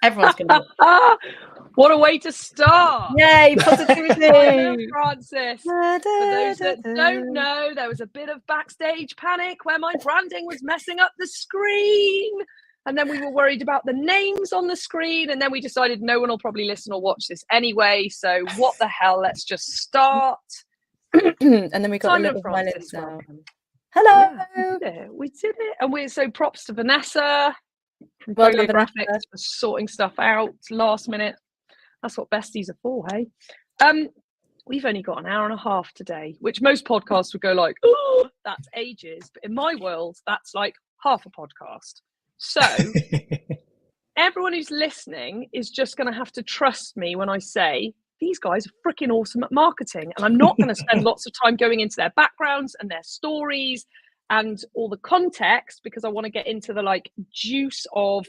Everyone's going to. What a way to start. Yay, positivity. Francis. For those that don't know, there was a bit of backstage panic where my branding was messing up the screen. And then we were worried about the names on the screen. And then we decided no one will probably listen or watch this anyway. So what the hell? Let's just start. And then we got Simon a little Francis, violins out. welcome. Hello. Yeah, we did it. And we're so props to Vanessa. Well done, Graphics Vanessa. for sorting stuff out last minute. That's what besties are for, hey? We've only got an hour and a half today, which most podcasts would go like, oh, that's ages. But in my world, that's like half a podcast. So everyone who's listening is just going to have to trust me when I say these guys are freaking awesome at marketing. And I'm not going to spend lots of time going into their backgrounds and their stories and all the context, because I want to get into the like juice of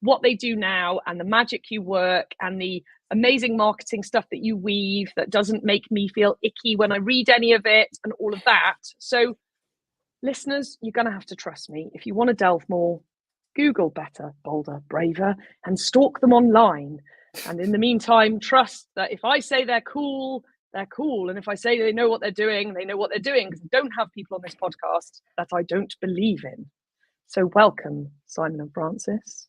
what they do now and the magic you work and the amazing marketing stuff that you weave that doesn't make me feel icky when I read any of it and all of that. So listeners, you're going to have to trust me. If you want to delve more, Google better, bolder, braver, and stalk them online. And in the meantime, trust that if I say they're cool, they're cool. And if I say they know what they're doing, they know what they're doing, because I don't have people on this podcast that I don't believe in. So welcome, Simon and Francis.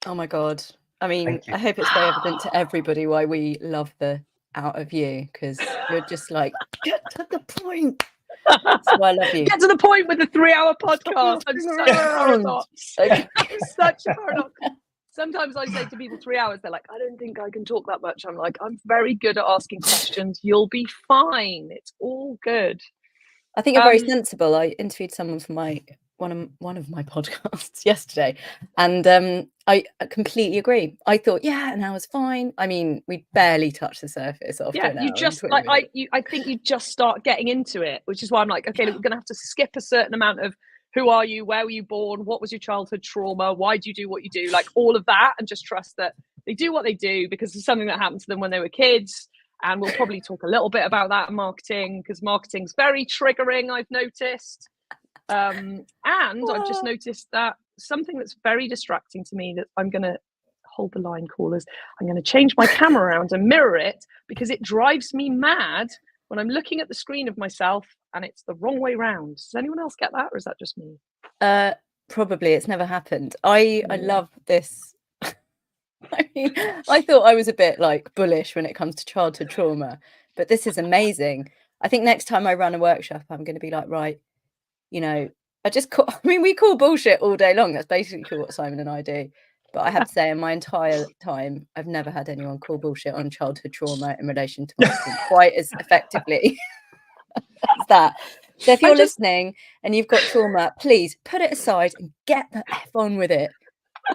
Oh my God. I mean, I hope it's very evident to everybody why we love the out of you, because you're just like, get to the point. That's why I love you. Get to the point with the 3-hour podcast. I'm such a paradox. Okay. I'm such a paradox. Sometimes I say to people 3 hours, they're like, I don't think I can talk that much. I'm like, I'm very good at asking questions. You'll be fine. It's all good. I think you're very sensible. I interviewed someone for one of my podcasts yesterday, and I completely agree. I thought, yeah, an hour's fine. I mean, we barely touched the surface after an hour. You just like I think you just start getting into it, which is why I'm like, okay, look, we're gonna have to skip a certain amount of who are you, where were you born, what was your childhood trauma, why do you do what you do, like all of that, and just trust that they do what they do because it's something that happened to them when they were kids. And we'll probably talk a little bit about that in marketing, because marketing's very triggering, I've noticed. And I've just noticed that something that's very distracting to me, that I'm going to hold the line, callers. I'm going to change my camera around and mirror it, because it drives me mad when I'm looking at the screen of myself and it's the wrong way round. Does anyone else get that, or is that just me? Probably. It's never happened. I love this. I mean, I thought I was a bit like bullish when it comes to childhood trauma, but this is amazing. I think next time I run a workshop, I'm going to be like, right, you know, we call bullshit all day long. That's basically what Simon and I do. But I have to say, in my entire time, I've never had anyone call bullshit on childhood trauma in relation to marketing quite as effectively as that. So if you're listening and you've got trauma, please put it aside and get the F on with it.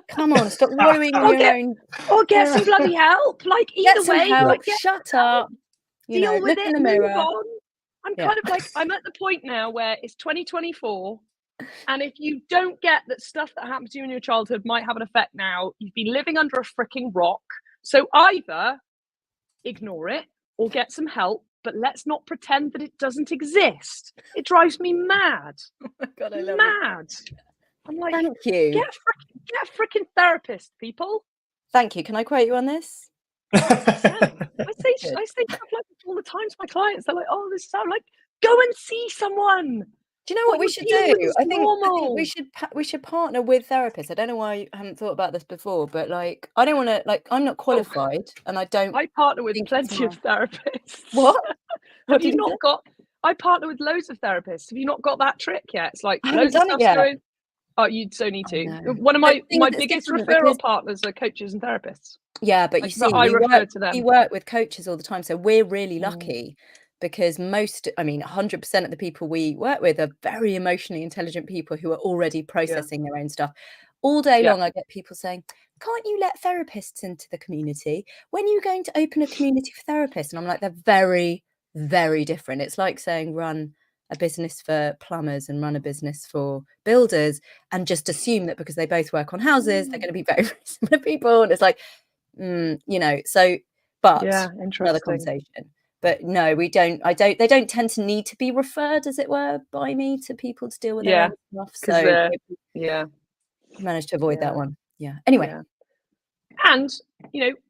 Come on, stop wallowing in your own. Or get some bloody help. Like, either way, like, shut up. You know, look in the mirror. I'm kind of like, I'm at the point now where it's 2024. And if you don't get that stuff that happened to you in your childhood might have an effect now, you've been living under a freaking rock. So either ignore it or get some help, but let's not pretend that it doesn't exist. It drives me mad. Oh my God, I love it. I'm like, thank you. Get a freaking therapist, people. Thank you. Can I quote you on this? I say stuff like this all the time to my clients. They're like, oh, this sounds like, go and see someone. Do you know what we should do? I think we should partner with therapists. I don't know why I haven't thought about this before, but like, I don't want to, like, I'm not qualified, and I partner with plenty of therapists. What? Have you not got? I partner with loads of therapists. Have you not got that trick yet? It's like I haven't done it yet. Oh, you so need to. One of my biggest referral partners are coaches and therapists. Yeah, but you see, we work with coaches all the time, so we're really lucky. Because 100% of the people we work with are very emotionally intelligent people who are already processing their own stuff. All day long, I get people saying, can't you let therapists into the community? When are you going to open a community for therapists? And I'm like, they're very, very different. It's like saying run a business for plumbers and run a business for builders and just assume that because they both work on houses, they're going to be very, very similar people. And it's like, but another conversation. But no, we don't. They don't tend to need to be referred, as it were, by me to people to deal with their own stuff. So I managed to avoid that one. Yeah. Anyway, And,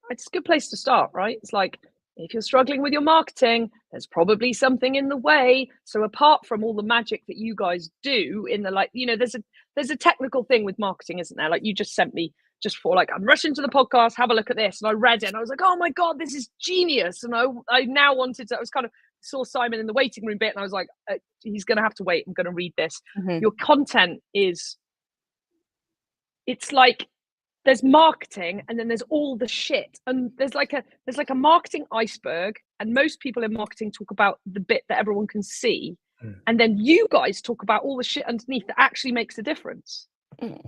it's a good place to start, right? It's like, if you're struggling with your marketing, there's probably something in the way. So apart from all the magic that you guys do in the there's a technical thing with marketing, isn't there? Like you just sent me just for I'm rushing to the podcast, have a look at this. And I read it and I was like, oh my God, this is genius. And I now wanted to, I was kind of saw Simon in the waiting room bit and I was like, he's going to have to wait. I'm going to read this. Mm-hmm. Your content it's like, there's marketing and then there's all the shit, and there's like a marketing iceberg, and most people in marketing talk about the bit that everyone can see, and then you guys talk about all the shit underneath that actually makes a difference,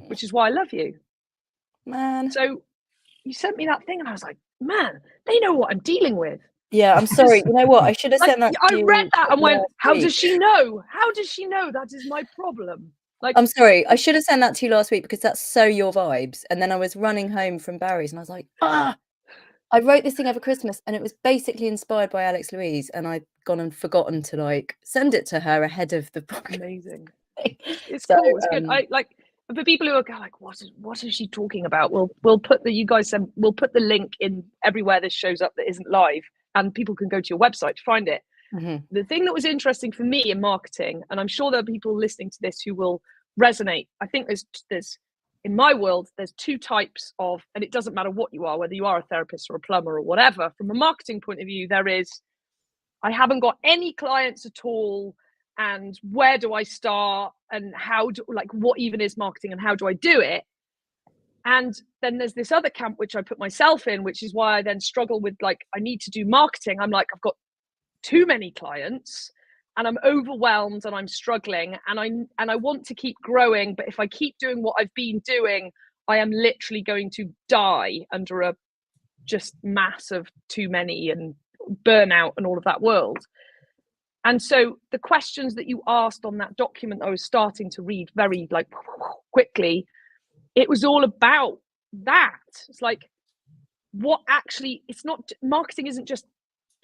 which is why I love you, man. So you sent me that thing and I was like, man, they know what I'm dealing with. Yeah, I'm sorry. You know what? I should have sent that to you. I read that and went, how does she know? How does she know that is my problem? I'm sorry. I should have sent that to you last week because that's so your vibes. And then I was running home from Barry's and I was like, I wrote this thing over Christmas and it was basically inspired by Alex Louise, and I'd gone and forgotten to send it to her ahead of the book. Amazing. It's so, cool. It's good. I for people who are like, what is she talking about? We'll put we'll put the link in everywhere this shows up that isn't live, and people can go to your website to find it. Mm-hmm. The thing that was interesting for me in marketing, and I'm sure there are people listening to this who will resonate. I think there's in my world, there's two types of, and it doesn't matter what you are, whether you are a therapist or a plumber or whatever, from a marketing point of view, there is, I haven't got any clients at all, and where do I start, and what even is marketing and how do I do it? And then there's this other camp, which I put myself in, which is why I then struggle with I need to do marketing. I'm like, I've got too many clients and I'm overwhelmed and I'm struggling and I want to keep growing, but if I keep doing what I've been doing, I am literally going to die under a just mass of too many and burnout and all of that world. And so the questions that you asked on that document I was starting to read very quickly, it was all about that. It's what actually, it's not, marketing isn't just,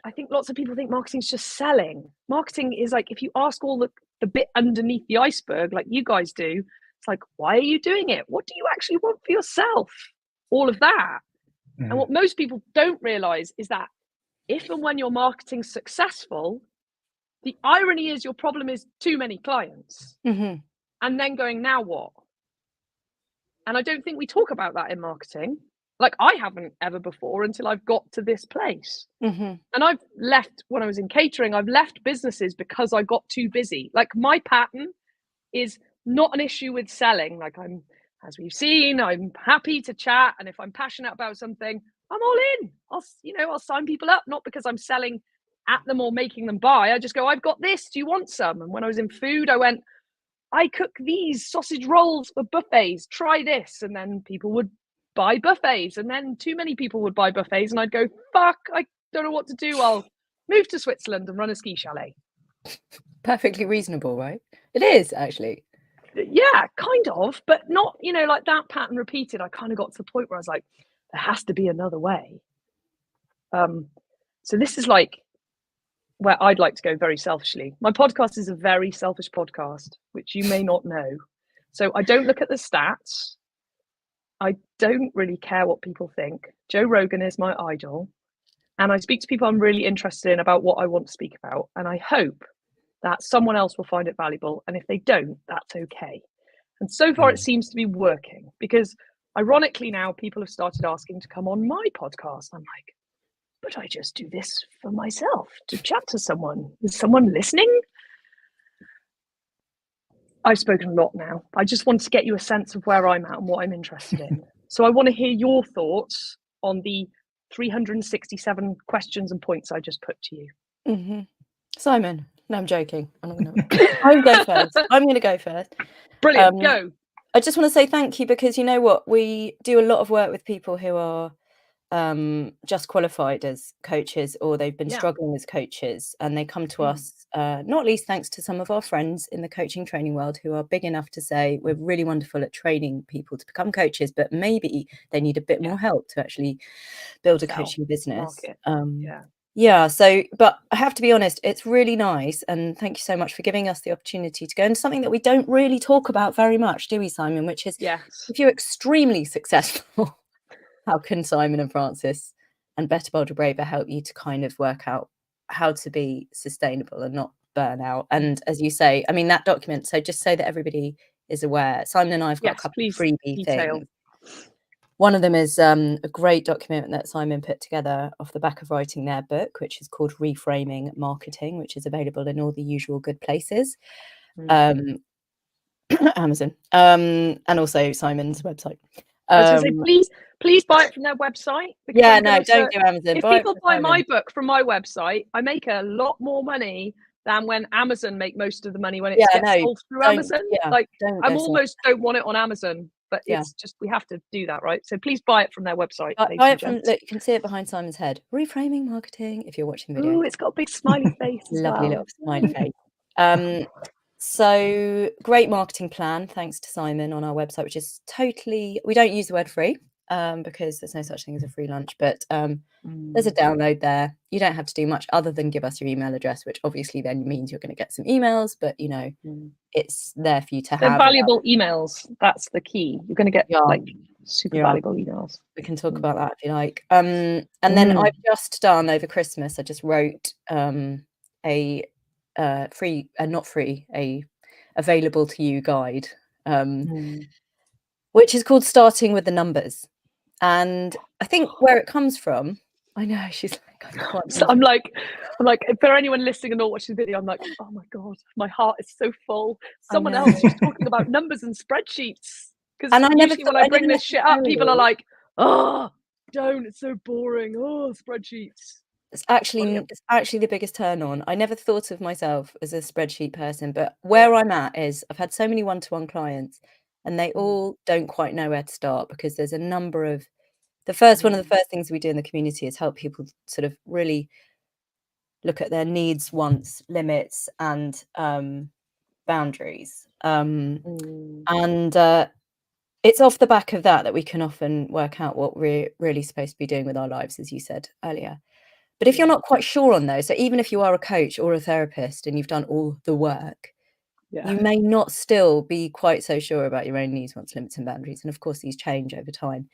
I think lots of people think marketing is just selling. Marketing is if you ask all the bit underneath the iceberg, like you guys do, it's why are you doing it? What do you actually want for yourself? All of that. Mm-hmm. And what most people don't realize is that if and when your marketing's successful, the irony is your problem is too many clients. Mm-hmm. And then going, now what? And I don't think we talk about that in marketing. I haven't ever before until I've got to this place. Mm-hmm. And I've left, when I was in catering, I've left businesses because I got too busy. My pattern is not an issue with selling. As we've seen, I'm happy to chat. And if I'm passionate about something, I'm all in. I'll sign people up, not because I'm selling at them or making them buy. I just go, I've got this. Do you want some? And when I was in food, I went, I cook these sausage rolls for buffets. Try this. And then people would buy buffets, and then too many people would buy buffets, and I'd go, fuck, I don't know what to do. I'll move to Switzerland and run a ski chalet. Perfectly reasonable, right? It is, actually. Yeah, kind of, but not, that pattern repeated. I kind of got to the point where I was like, there has to be another way. So this is where I'd like to go very selfishly. My podcast is a very selfish podcast, which you may not know. So I don't look at the stats. I don't really care what people think. Joe Rogan is my idol. And I speak to people I'm really interested in about what I want to speak about. And I hope that someone else will find it valuable. And if they don't, that's okay. And so far, it seems to be working, because ironically now people have started asking to come on my podcast. I'm like, but I just do this for myself, to chat to someone. Is someone listening? I've spoken a lot now. I just want to get you a sense of where I'm at and what I'm interested in. So I want to hear your thoughts on the 367 questions and points I just put to you. Mm-hmm. Simon, no, I'm joking. I'm going to go first. Brilliant, go. I just want to say thank you, because you know what? We do a lot of work with people who are just qualified as coaches, or they've been struggling as coaches, and they come to us, not least thanks to some of our friends in the coaching training world who are big enough to say, we're really wonderful at training people to become coaches, but maybe they need a bit more help to actually build a coaching business. So, but I have to be honest, it's really nice, and thank you so much for giving us the opportunity to go into something that we don't really talk about very much, do we, Simon? Which is, if you're extremely successful, how can Simon and Francis and Better Bolder Braver help you to kind of work out how to be sustainable and not burn out. And as you say, I mean, that document, so just so that everybody is aware, Simon and I have got a couple of freebie things. One of them is a great document that Simon put together off the back of writing their book, which is called Reframing Marketing, which is available in all the usual good places. Amazon, and also Simon's website. I was going to say, please buy it from their website. Yeah, no, don't do Amazon. If people buy my book from my website, I make a lot more money than when Amazon make most of the money when it gets sold through Amazon. Like, I almost don't want it on Amazon, but it's just, we have to do that, right? So please buy it from their website. Buy it from, look, you can see it behind Simon's head. Reframing Marketing, if you're watching the video. Oh, it's got a big smiley face. Lovely little smiley face. So great marketing plan, thanks to Simon, on our website, which is totally, we don't use the word free because there's no such thing as a free lunch, but there's a download there. You don't have to do much other than give us your email address, which obviously then means you're going to get some emails, but you know, it's there for you to have. Valuable emails, that's the key. You're going to get like super valuable emails. We can talk about that if you like. And then I've just done over Christmas, I just wrote a free and not free, a available to you guide, which is called Starting with the Numbers. And I think where it comes from, I know she's like, so I'm like, for anyone listening and not watching the video, I'm like, oh my God, my heart is so full. Someone else was talking about numbers and spreadsheets. Because usually when I bring this shit up, people are like, oh, don't, it's so boring. Oh, spreadsheets. It's actually the biggest turn on. I never thought of myself as a spreadsheet person, but where I'm at is I've had so many one-to-one clients and they all don't quite know where to start because there's a number of, one of the first things we do in the community is help people sort of really look at their needs, wants, limits, and boundaries. And it's off the back of that we can often work out what we're really supposed to be doing with our lives, as you said earlier. But if you're not quite sure on those, so even if you are a coach or a therapist and you've done all the work, you may not still be quite so sure about your own needs, wants, limits, and boundaries. And of course, these change over time.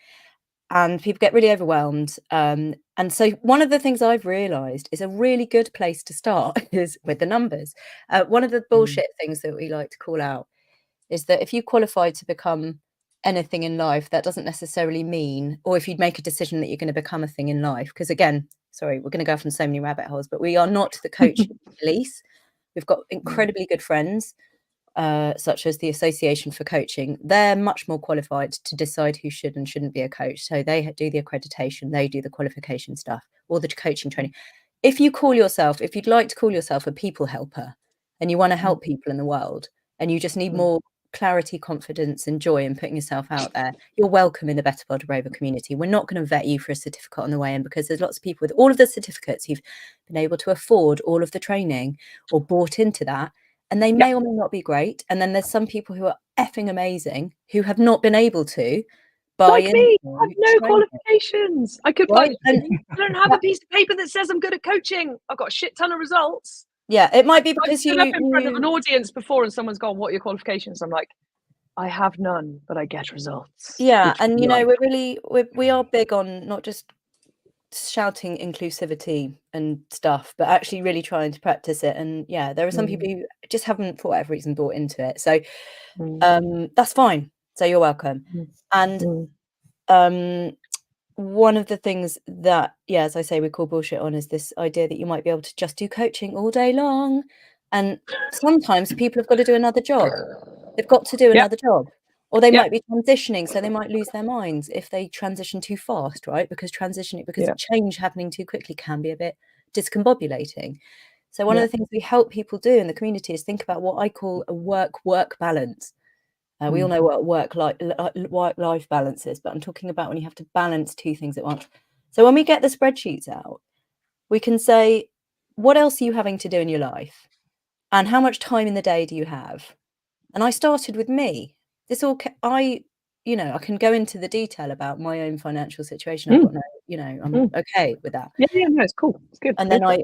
And people get really overwhelmed. And so one of the things I've realised is a really good place to start is with the numbers. One of the bullshit things that we like to call out is that if you qualify to become anything in life, that doesn't necessarily mean, or if you'd make a decision that you're going to become a thing in life, because again, sorry, we're going to go off on so many rabbit holes, but we are not the coach police. We've got incredibly good friends, such as the Association for Coaching. They're much more qualified to decide who should and shouldn't be a coach. So they do the accreditation, they do the qualification stuff, or the coaching training. If you'd like to call yourself a people helper and you want to help people in the world and you just need more clarity, confidence, and joy in putting yourself out there, you're welcome in the Better Bolder Braver community. We're not going to vet you for a certificate on the way in because there's lots of people with all of the certificates who've been able to afford all of the training or bought into that, and they may or may not be great. And then there's some people who are effing amazing who have not been able to buy like me. I have no qualifications. I could I don't have a piece of paper that says I'm good at coaching. I've got a shit ton of results. Yeah, it might be because I've stood up in front of an audience before and someone's gone, what are your qualifications? I'm like, I have none, but I get results. Yeah, and you know, we are big on not just shouting inclusivity and stuff, but actually really trying to practice it. And yeah, there are some people who just haven't for whatever reason bought into it. So that's fine. So you're welcome. And one of the things that, as I say, we call bullshit on is this idea that you might be able to just do coaching all day long. And sometimes people have got to do another job. They've got to do another job. Or they might be transitioning, so they might lose their minds if they transition too fast, right? Because change happening too quickly can be a bit discombobulating. So one of the things we help people do in the community is think about what I call a work-work balance. We all know what work-life balance is, but I'm talking about when you have to balance two things at once. So when we get the spreadsheets out, we can say, what else are you having to do in your life? And how much time in the day do you have? And I started with me. I can go into the detail about my own financial situation. I've got I'm okay with that. Yeah, no, it's cool. It's good. And then I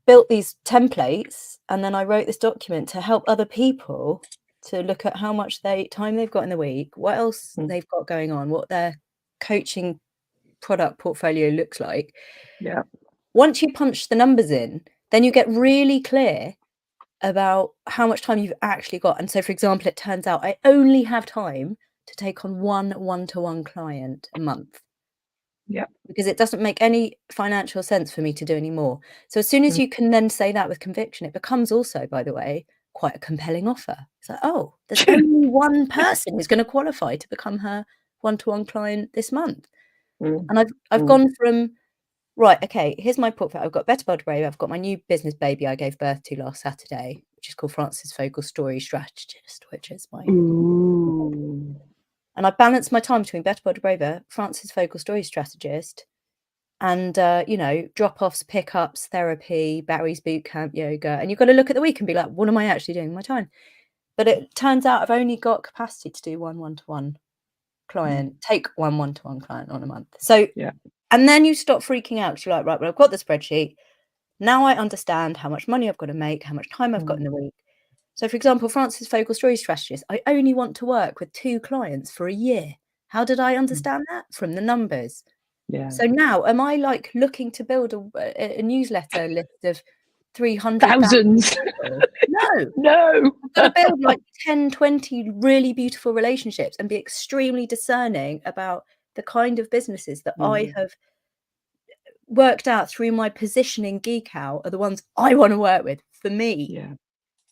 built these templates, and then I wrote this document to help other people to look at how much time they've got in the week, what else they've got going on, what their coaching product portfolio looks like. Yeah. Once you punch the numbers in, then you get really clear about how much time you've actually got. And so, for example, it turns out I only have time to take on one-to-one client a month. Yeah. Because it doesn't make any financial sense for me to do any more. So as soon as you can then say that with conviction, it becomes also, by the way, quite a compelling offer. It's like, oh, there's only one person who's going to qualify to become her one-to-one client this month. And I've gone from, right, okay, here's my portfolio. I've got Better Build Brave. I've got my new business baby I gave birth to last Saturday, which is called Francis Focal Story Strategist, which is my... And I balanced my time between Better Build Braver, Francis Focal Story Strategist, and drop-offs, pickups, therapy, Barry's bootcamp, yoga. And you've got to look at the week and be like, what am I actually doing with my time? But it turns out I've only got capacity to do one-to-one client, take one-to-one client on a month. So, and then you stop freaking out, because you're like, right, well, I've got the spreadsheet. Now I understand how much money I've got to make, how much time I've got in the week. So, for example, Francis Focal Story Strategist, I only want to work with 2 clients for a year. How did I understand that? From the numbers. Yeah. So now, am I like looking to build a newsletter list of 300,000 people? No. I've got to build like 10, 20 really beautiful relationships and be extremely discerning about the kind of businesses that I have worked out through my positioning geek out are the ones I want to work with for me.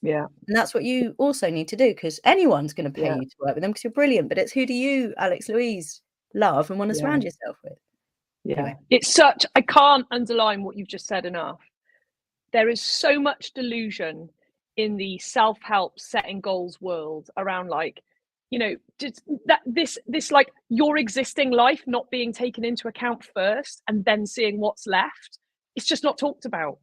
Yeah. And that's what you also need to do, because anyone's going to pay you to work with them because you're brilliant. But it's, who do you, Alex Louise, love and want to surround yourself with? Yeah. Anyway. It's such, I can't underline what you've just said enough. There is so much delusion in the self-help setting goals world around, like, this like your existing life not being taken into account first and then seeing what's left. It's just not talked about.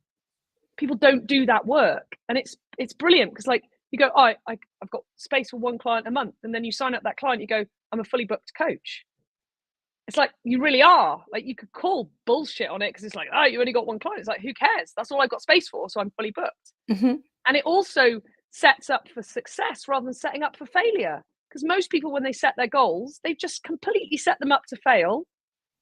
People don't do that work, and it's brilliant, because like you go, I've got space for 1 client a month, and then you sign up that client, you go, I'm a fully booked coach. It's like, you really are. Like, you could call bullshit on it, because it's like, oh, you only got 1 client. It's like, who cares? That's all I've got space for, so I'm fully booked. And it also sets up for success rather than setting up for failure, because most people, when they set their goals, they've just completely set them up to fail,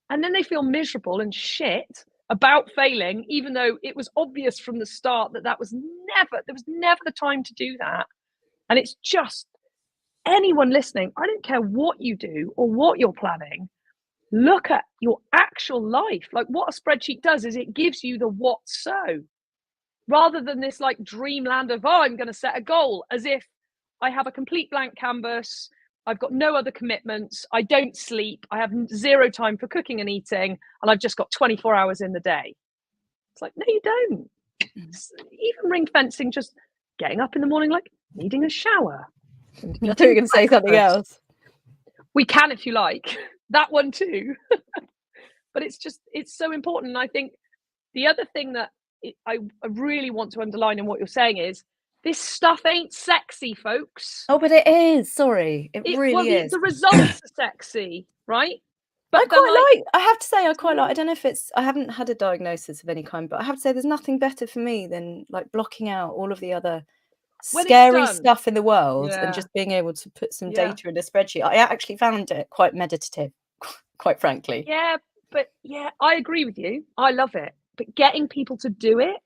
and then they feel miserable and shit about failing, even though it was obvious from the start that there was never the time to do that. And it's just, anyone listening, I don't care what you do or what you're planning, look at your actual life. Like, what a spreadsheet does is it gives you the what so, rather than this like dreamland of, oh, I'm going to set a goal, as if I have a complete blank canvas, I've got no other commitments, I don't sleep, I have 0 time for cooking and eating, and I've just got 24 hours in the day. It's like, no, you don't. Even ring fencing, just getting up in the morning, like needing a shower. I thought you were going to say something else. We can, if you like. That one too. But it's so important. And I think the other thing that I really want to underline in what you're saying is, this stuff ain't sexy, folks. Oh, but it is. Sorry, it really is. The results are sexy, right? But I have to say, I quite like, I don't know if it's, I haven't had a diagnosis of any kind, but I have to say there's nothing better for me than like blocking out all of the other scary stuff in the world and just being able to put some data in a spreadsheet. I actually found it quite meditative, quite frankly. Yeah, but I agree with you. I love it. But getting people to do it,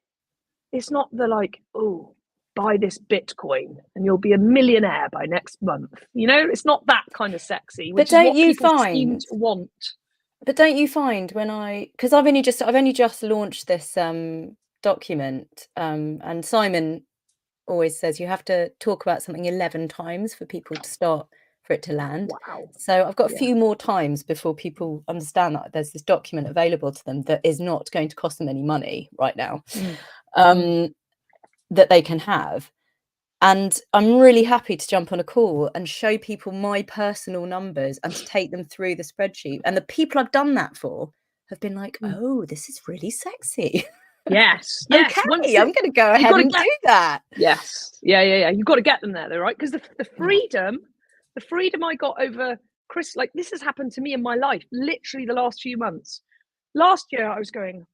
it's not the like, oh, buy this Bitcoin and you'll be a millionaire by next month. It's not that kind of sexy, which is what people seem to want. But don't you find because I've only just launched this document, and Simon always says you have to talk about something 11 times for people to start, for it to land. Wow. So I've got a few more times before people understand that there's this document available to them that is not going to cost them any money right now, that they can have. And I'm really happy to jump on a call and show people my personal numbers and to take them through the spreadsheet. And the people I've done that for have been like, oh, this is really sexy. Yes. Okay, I'm going to go ahead and do that. Yes. Yeah. You've got to get them there, though, right? Because the freedom I got over Chris, like, this has happened to me in my life, literally the last few months. Last year, I was going,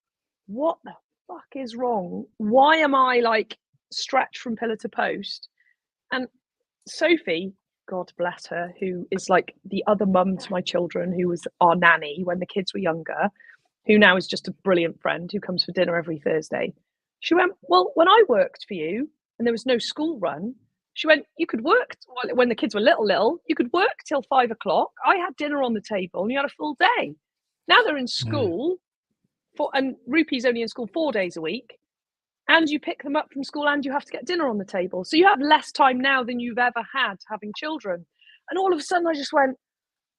what the fuck is wrong? Why am I like stretched from pillar to post? And Sophie, God bless her, who is like the other mum to my children, who was our nanny when the kids were younger, who now is just a brilliant friend who comes for dinner every Thursday. She went, well, when I worked for you and there was no school run, she went, you could work when the kids were little, you could work till 5 o'clock. I had dinner on the table and you had a full day. Now they're in school, and Rupi's only in school 4 days a week. And you pick them up from school and you have to get dinner on the table. So you have less time now than you've ever had having children. And all of a sudden I just went,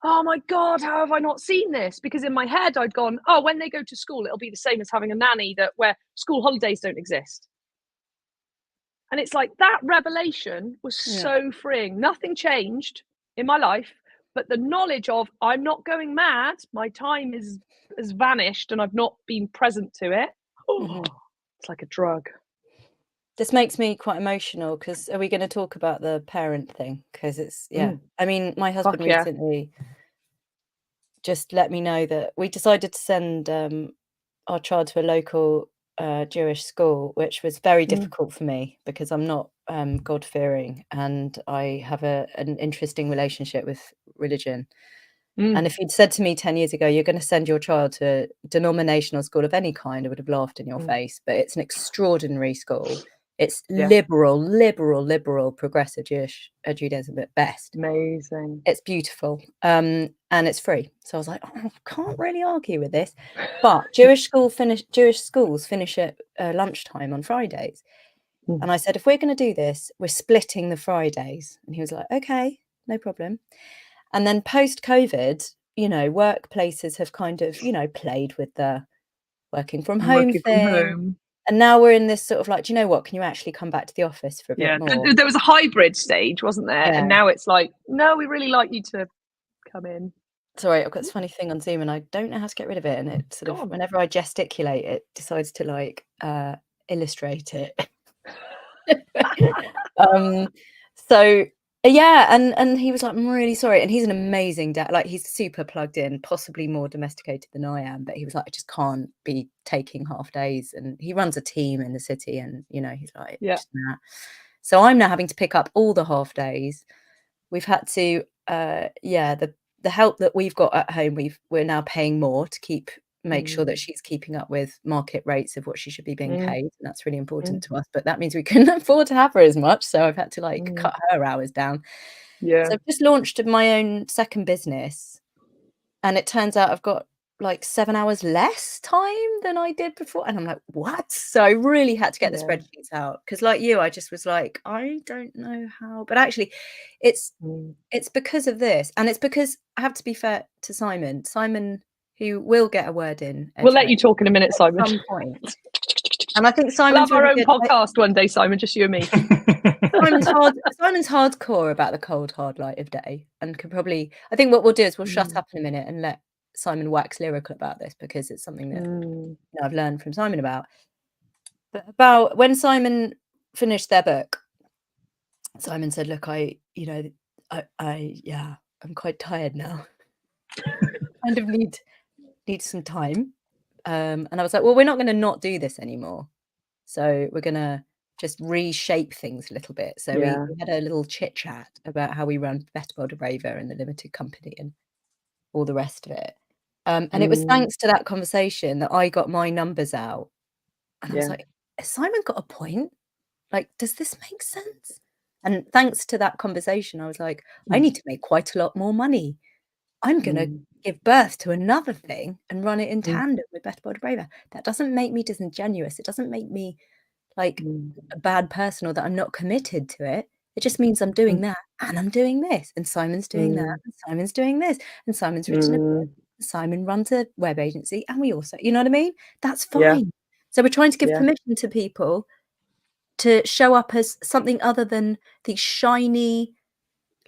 oh my God, how have I not seen this? Because in my head I'd gone, oh, when they go to school, it'll be the same as having a nanny where school holidays don't exist. And it's like that revelation was so freeing. Nothing changed in my life, but the knowledge of I'm not going mad, my time has vanished and I've not been present to it. It's like a drug. This makes me quite emotional because are we going to talk about the parent thing? Because it's, I mean, my husband recently just let me know that we decided to send our child to a local Jewish school, which was very difficult for me because I'm not God-fearing and I have an interesting relationship with religion. And if you'd said to me 10 years ago, you're going to send your child to a denominational school of any kind, I would have laughed in your face. But it's an extraordinary school. It's liberal, progressive Judaism at best. Amazing. It's beautiful. And it's free. So I was like, oh, I can't really argue with this. But Jewish schools finish at lunchtime on Fridays. And I said, if we're going to do this, we're splitting the Fridays. And he was like, okay, no problem. And then post-COVID, workplaces have kind of, played with the working from home thing. And now we're in this sort of like, do you know what? Can you actually come back to the office for a bit more? There was a hybrid stage, wasn't there? Yeah. And now it's like, no, we really like you to come in. Sorry, I've got this funny thing on Zoom and I don't know how to get rid of it. And it sort of, whenever I gesticulate, it decides to like illustrate it. So yeah, and he was like, I'm really sorry. And he's an amazing dad. Like he's super plugged in, possibly more domesticated than I am. But he was like, I just can't be taking half days. And he runs a team in the city and, he's like, nah. So I'm now having to pick up all the half days. We've had to, the help that we've got at home, we're now paying more to make sure that she's keeping up with market rates of what she should be being paid. And that's really important to us. But that means we couldn't afford to have her as much. So I've had to cut her hours down. Yeah. So I've just launched my own second business. And it turns out I've got like 7 hours less time than I did before. And I'm like, what? So I really had to get the spreadsheets out. Because like you, I just was like, I don't know how. But actually, it's because of this. And it's because I have to be fair to Simon. Simon, who will get a word in. We'll let you talk in a minute, Simon. At some point. And I think Simon's we'll have our own podcast one day, Simon, just you and me. Simon's hardcore about the cold, hard light of day and can probably, I think what we'll do is we'll shut up in a minute and let Simon wax lyrical about this because it's something that I've learned from Simon about. But about when Simon finished their book, Simon said, look, I'm quite tired now. Kind of need some time. And I was like, well, we're not going to not do this anymore. So we're going to just reshape things a little bit. So we had a little chit chat about how we run Better Bolder Braver and the limited company and all the rest of it. And it was thanks to that conversation that I got my numbers out. And I was like, has Simon got a point? Like, does this make sense? And thanks to that conversation, I was like, I need to make quite a lot more money. I'm going to give birth to another thing and run it in tandem with Better Bolder Braver. That doesn't make me disingenuous. It doesn't make me like a bad person or that I'm not committed to it. It just means I'm doing that and I'm doing this and Simon's doing that and Simon's doing this and Simon's written a book. Simon runs a web agency and we also, you know what I mean? That's fine. Yeah. So we're trying to give permission to people to show up as something other than the shiny,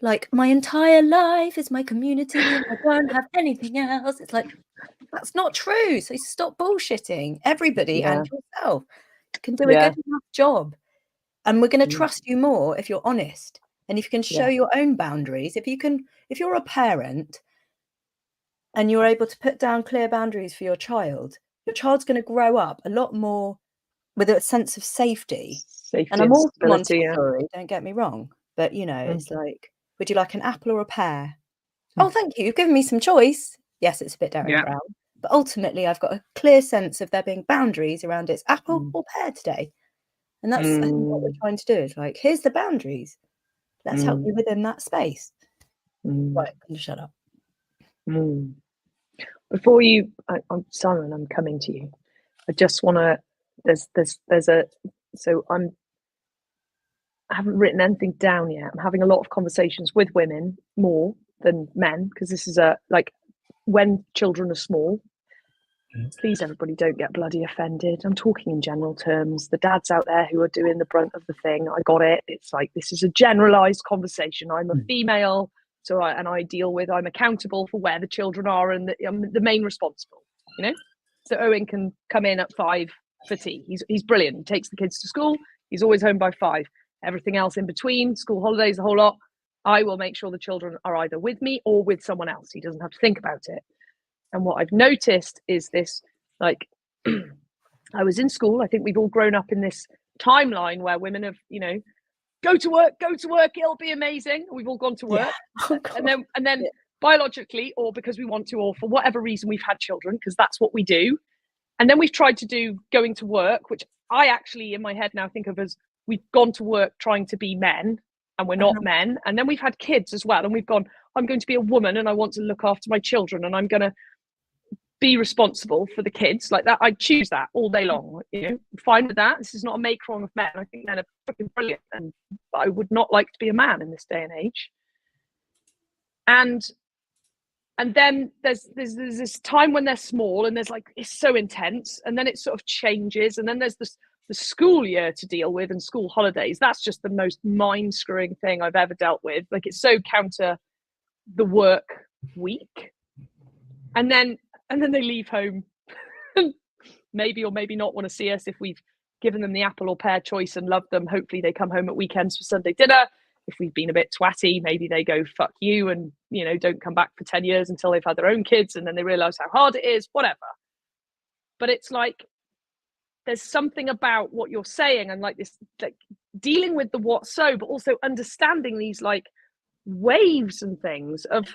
like my entire life is my community and I don't have anything else. It's like, that's not true. So stop bullshitting. Everybody and yourself can do a good enough job. And we're going to trust you more if you're honest. And if you can show your own boundaries, if you're a parent and you're able to put down clear boundaries for your child's going to grow up a lot more with a sense of safety. And I'm all Montessori, don't get me wrong. But, it's like, would you like an apple or a pear? Oh, thank you. You've given me some choice. Yes, it's a bit Derek Brown, but ultimately I've got a clear sense of there being boundaries around it's apple or pear today. And that's I think what we're trying to do is like, here's the boundaries. Let's help you within that space. Right, I'm going to shut up. Before you, I'm Simon, I'm coming to you. I just want to, I haven't written anything down yet. I'm having a lot of conversations with women more than men, because this is when children are small. Please, everybody, don't get bloody offended. I'm talking in general terms. The dads out there who are doing the brunt of the thing, I got it. It's like, this is a generalized conversation. I'm a female, I'm accountable for where the children are, and I'm the main responsible, So Owen can come in at 5 for tea. He's brilliant. He takes the kids to school. He's always home by 5. Everything else in between, school holidays, a whole lot, I will make sure the children are either with me or with someone else. He doesn't have to think about it. And what I've noticed is this, like, I was in school. I think we've all grown up in this timeline where women have, go to work, it'll be amazing. We've all gone to work. And then biologically, or because we want to, or for whatever reason, we've had children, because that's what we do. And then we've tried to do going to work, which I actually in my head now think of as we've gone to work trying to be men, and we're not men. And then we've had kids as well, and we've gone, I'm going to be a woman and I want to look after my children, and I'm going to be responsible for the kids like that. I choose that all day long. Fine with that. This is not a make wrong of men. I think men are fucking brilliant, and I would not like to be a man in this day and age. And then there's this time when they're small, and there's like, it's so intense, and then it sort of changes, and then there's the school year to deal with and school holidays. That's just the most mind screwing thing I've ever dealt with. Like, it's so counter the work week, and then they leave home maybe or maybe not want to see us if we've given them the apple or pear choice and loved them. Hopefully they come home at weekends for Sunday dinner. If we've been a bit twatty, maybe they go fuck you and don't come back for 10 years until they've had their own kids, and then they realize how hard it is, whatever. But it's like, there's something about what you're saying, and like this, like, dealing with the what so, but also understanding these like waves and things of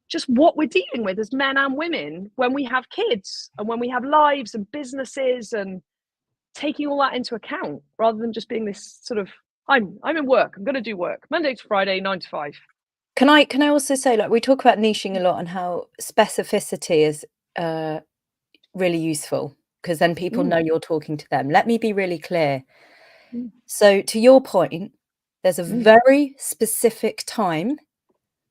just what we're dealing with as men and women when we have kids and when we have lives and businesses, and taking all that into account, rather than just being this sort of, I'm in work, I'm going to do work Monday to Friday, 9 to 5. Can I also say, like, we talk about niching a lot and how specificity is really useful, because then people know you're talking to them. Let me be really clear. So to your point, there's a very specific time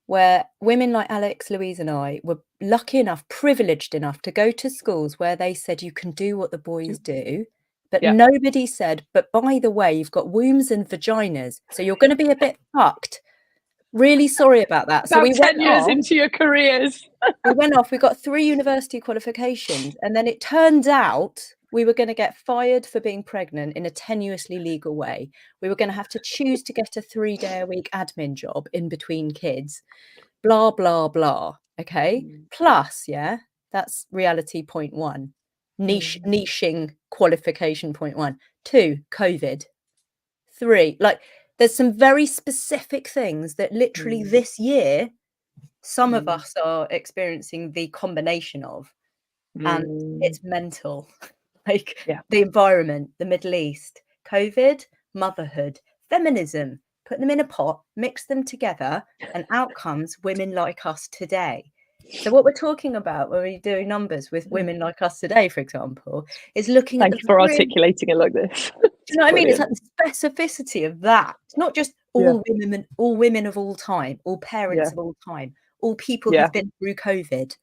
where women like Alex, Louise and I were lucky enough, privileged enough to go to schools where they said you can do what the boys do, but nobody said, but by the way, you've got wombs and vaginas, so you're going to be a bit fucked. Really sorry about that. So we 10 years into your careers. We went off, we got 3 university qualifications, and then it turned out we were going to get fired for being pregnant in a tenuously legal way. We were going to have to choose to get a 3-day-a-week admin job in between kids, blah, blah, blah. Okay. Plus, that's reality point 1. Niching qualification point 1. 2, COVID. 3, like, there's some very specific things that literally this year, some of us are experiencing the combination of, and it's mental. Like, the environment, the Middle East, COVID, motherhood, feminism, put them in a pot, mix them together, and out comes women like us today. So what we're talking about when we do numbers with women like us today, for example, is looking at Thank you for articulating it like this. Do you know what I mean? It's like the specificity of that. It's not just all women of all time, all parents of all time, all people who've been through COVID.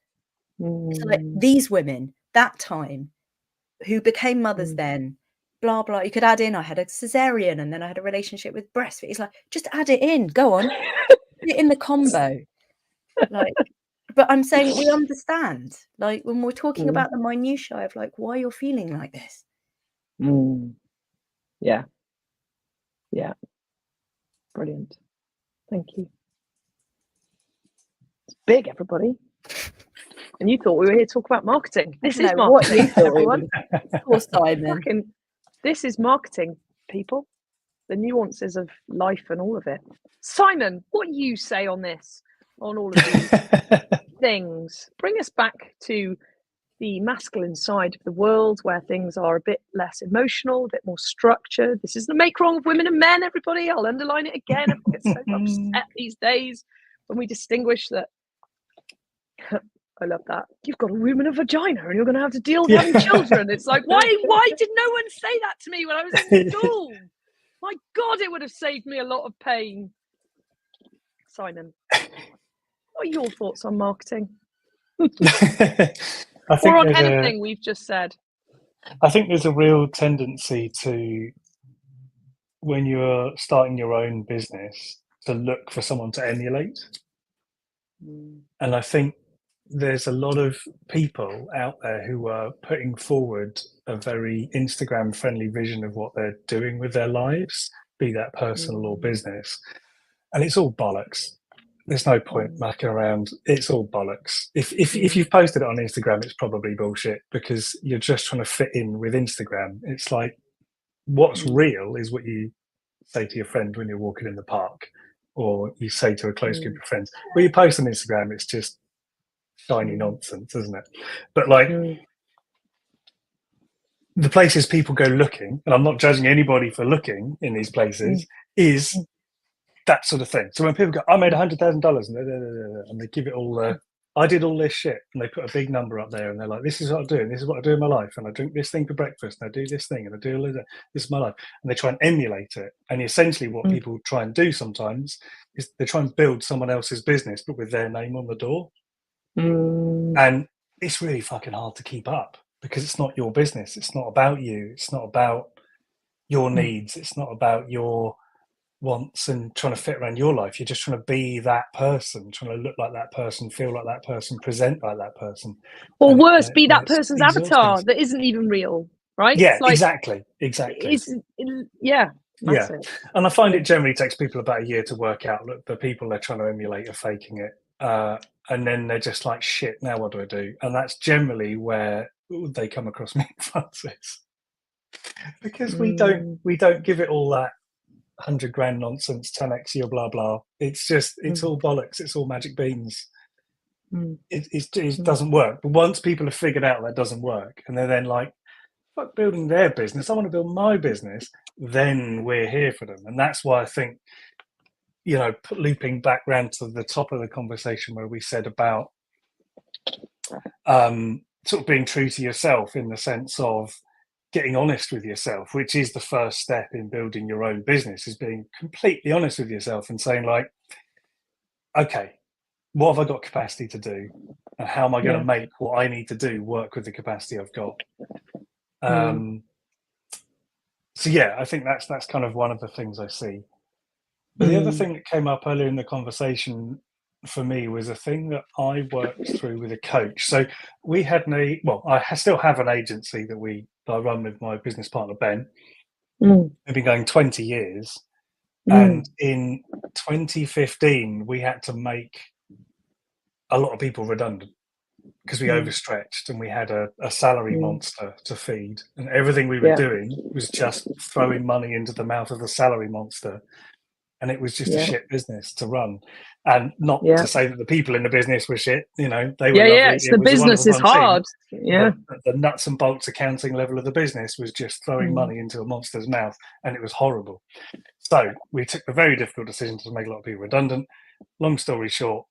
It's like these women, that time, who became mothers then, blah, blah. You could add in, I had a cesarean and then I had a relationship with breastfeeding. It's like, just add it in. Go on. Put it in the combo. Like, but I'm saying we understand. Like, when we're talking about the minutiae of like why you're feeling like this. Yeah. Brilliant. Thank you. It's big, everybody. And you thought we were here to talk about marketing. This is marketing, everyone. Poor Simon. This is marketing, people. the nuances of life and all of it. Simon, what do you say on this, on all of these things? Bring us back to the masculine side of the world, where things are a bit less emotional, a bit more structured. This isn't a make wrong of women and men, everybody. I'll underline it again. Everyone gets so upset these days when we distinguish that. I love that. You've got a womb and a vagina and you're going to have to deal with having children. It's like, why did no one say that to me when I was in school? My God, it would have saved me a lot of pain. Simon, what are your thoughts on marketing? Or on anything we've just said? I think there's a real tendency to, when you're starting your own business, to look for someone to emulate. And I think there's a lot of people out there who are putting forward a very Instagram friendly vision of what they're doing with their lives, be that personal or business. And it's all bollocks. There's no point mucking around. It's all bollocks. If you've posted it on Instagram, it's probably bullshit, because you're just trying to fit in with Instagram. It's like, what's real is what you say to your friend when you're walking in the park, or you say to a close group of friends. When you post on Instagram, it's just shiny nonsense, isn't it? But like, the places people go looking, and I'm not judging anybody for looking in these places, is that sort of thing. So when people go, I made $100,000, and they give it all I did all this shit, and they put a big number up there, and they're like, this is what I do, and this is what I do in my life, and I drink this thing for breakfast, and I do this thing, and I do all this. This is my life. And they try and emulate it. And essentially what people try and do sometimes is they try and build someone else's business, but with their name on the door. And it's really fucking hard to keep up, because it's not your business. It's not about you. It's not about your needs. It's not about your wants and trying to fit around your life. You're just trying to be that person, trying to look like that person, feel like that person, present like that person. Or worse, be that person's avatar that isn't even real, right? Yeah, it's like, exactly. Massive. And I find it generally takes people about a year to work out, look, the people they're trying to emulate are faking it. And then they're just like, shit, now what do I do? And that's generally where they come across me, Francis. Because we don't give it all that 100 grand nonsense, 10x your blah blah. It's all bollocks. It's all magic beans. It doesn't work. But once people have figured out that doesn't work, and they're then like, fuck building their business, I want to build my business, then we're here for them. And that's why I think, looping back round to the top of the conversation where we said about sort of being true to yourself, in the sense of getting honest with yourself, which is the first step in building your own business, is being completely honest with yourself and saying, like, okay, what have I got capacity to do, and how am I going to make what I need to do work with the capacity I've got? So yeah, I think that's kind of one of the things I see. But the other thing that came up earlier in the conversation for me was a thing that I worked through with a coach. So we had I still have an agency that I run with my business partner, Ben. We've been going 20 years. And in 2015, we had to make a lot of people redundant because we overstretched, and we had a salary monster to feed. And everything we were doing was just throwing money into the mouth of the salary monster. And it was just a shit business to run. And not to say that the people in the business were shit, they were lovely. The business is hard. The nuts and bolts accounting level of the business was just throwing money into a monster's mouth, and it was horrible. So we took the very difficult decision to make a lot of people redundant. Long story short,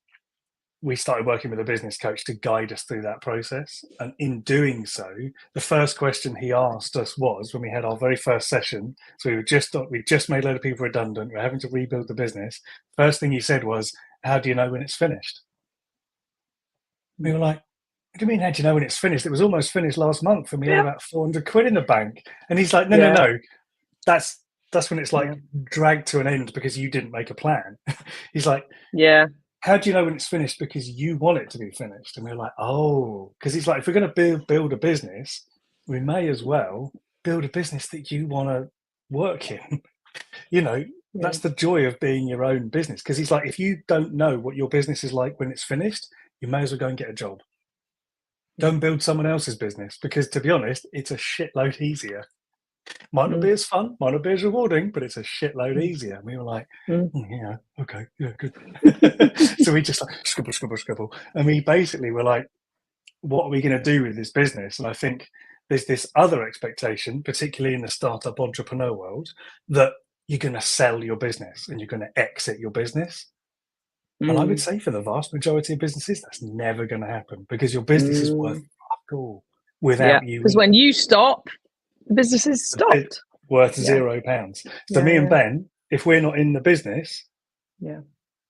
we started working with a business coach to guide us through that process. And in doing so, the first question he asked us was, when we had our very first session, so we just made a load of people redundant, we're having to rebuild the business. First thing he said was, how do you know when it's finished? We were like, what do you mean, how do you know when it's finished? It was almost finished last month, and we had about 400 quid in the bank. And he's like, no. That's when it's like dragged to an end because you didn't make a plan. He's like, how do you know when it's finished? Because you want it to be finished. And we're like, oh, because he's like, if we're going to build a business, we may as well build a business that you want to work in. That's the joy of being your own business. Because he's like, if you don't know what your business is like when it's finished, you may as well go and get a job. Don't build someone else's business, because to be honest, it's a shitload easier. Might not be as fun, might not be as rewarding, but it's a shitload easier. And we were like, Mm. yeah, okay, yeah, good. So we just like scribble, scribble, scribble. And we basically were like, what are we going to do with this business? And I think there's this other expectation, particularly in the startup entrepreneur world, that you're going to sell your business and you're going to exit your business. And I would say for the vast majority of businesses, that's never going to happen, because your business is worth fuck all without you. Because when you stop, the business is stopped. Worth Yeah. £0. So me and Ben, if we're not in the business, Yeah.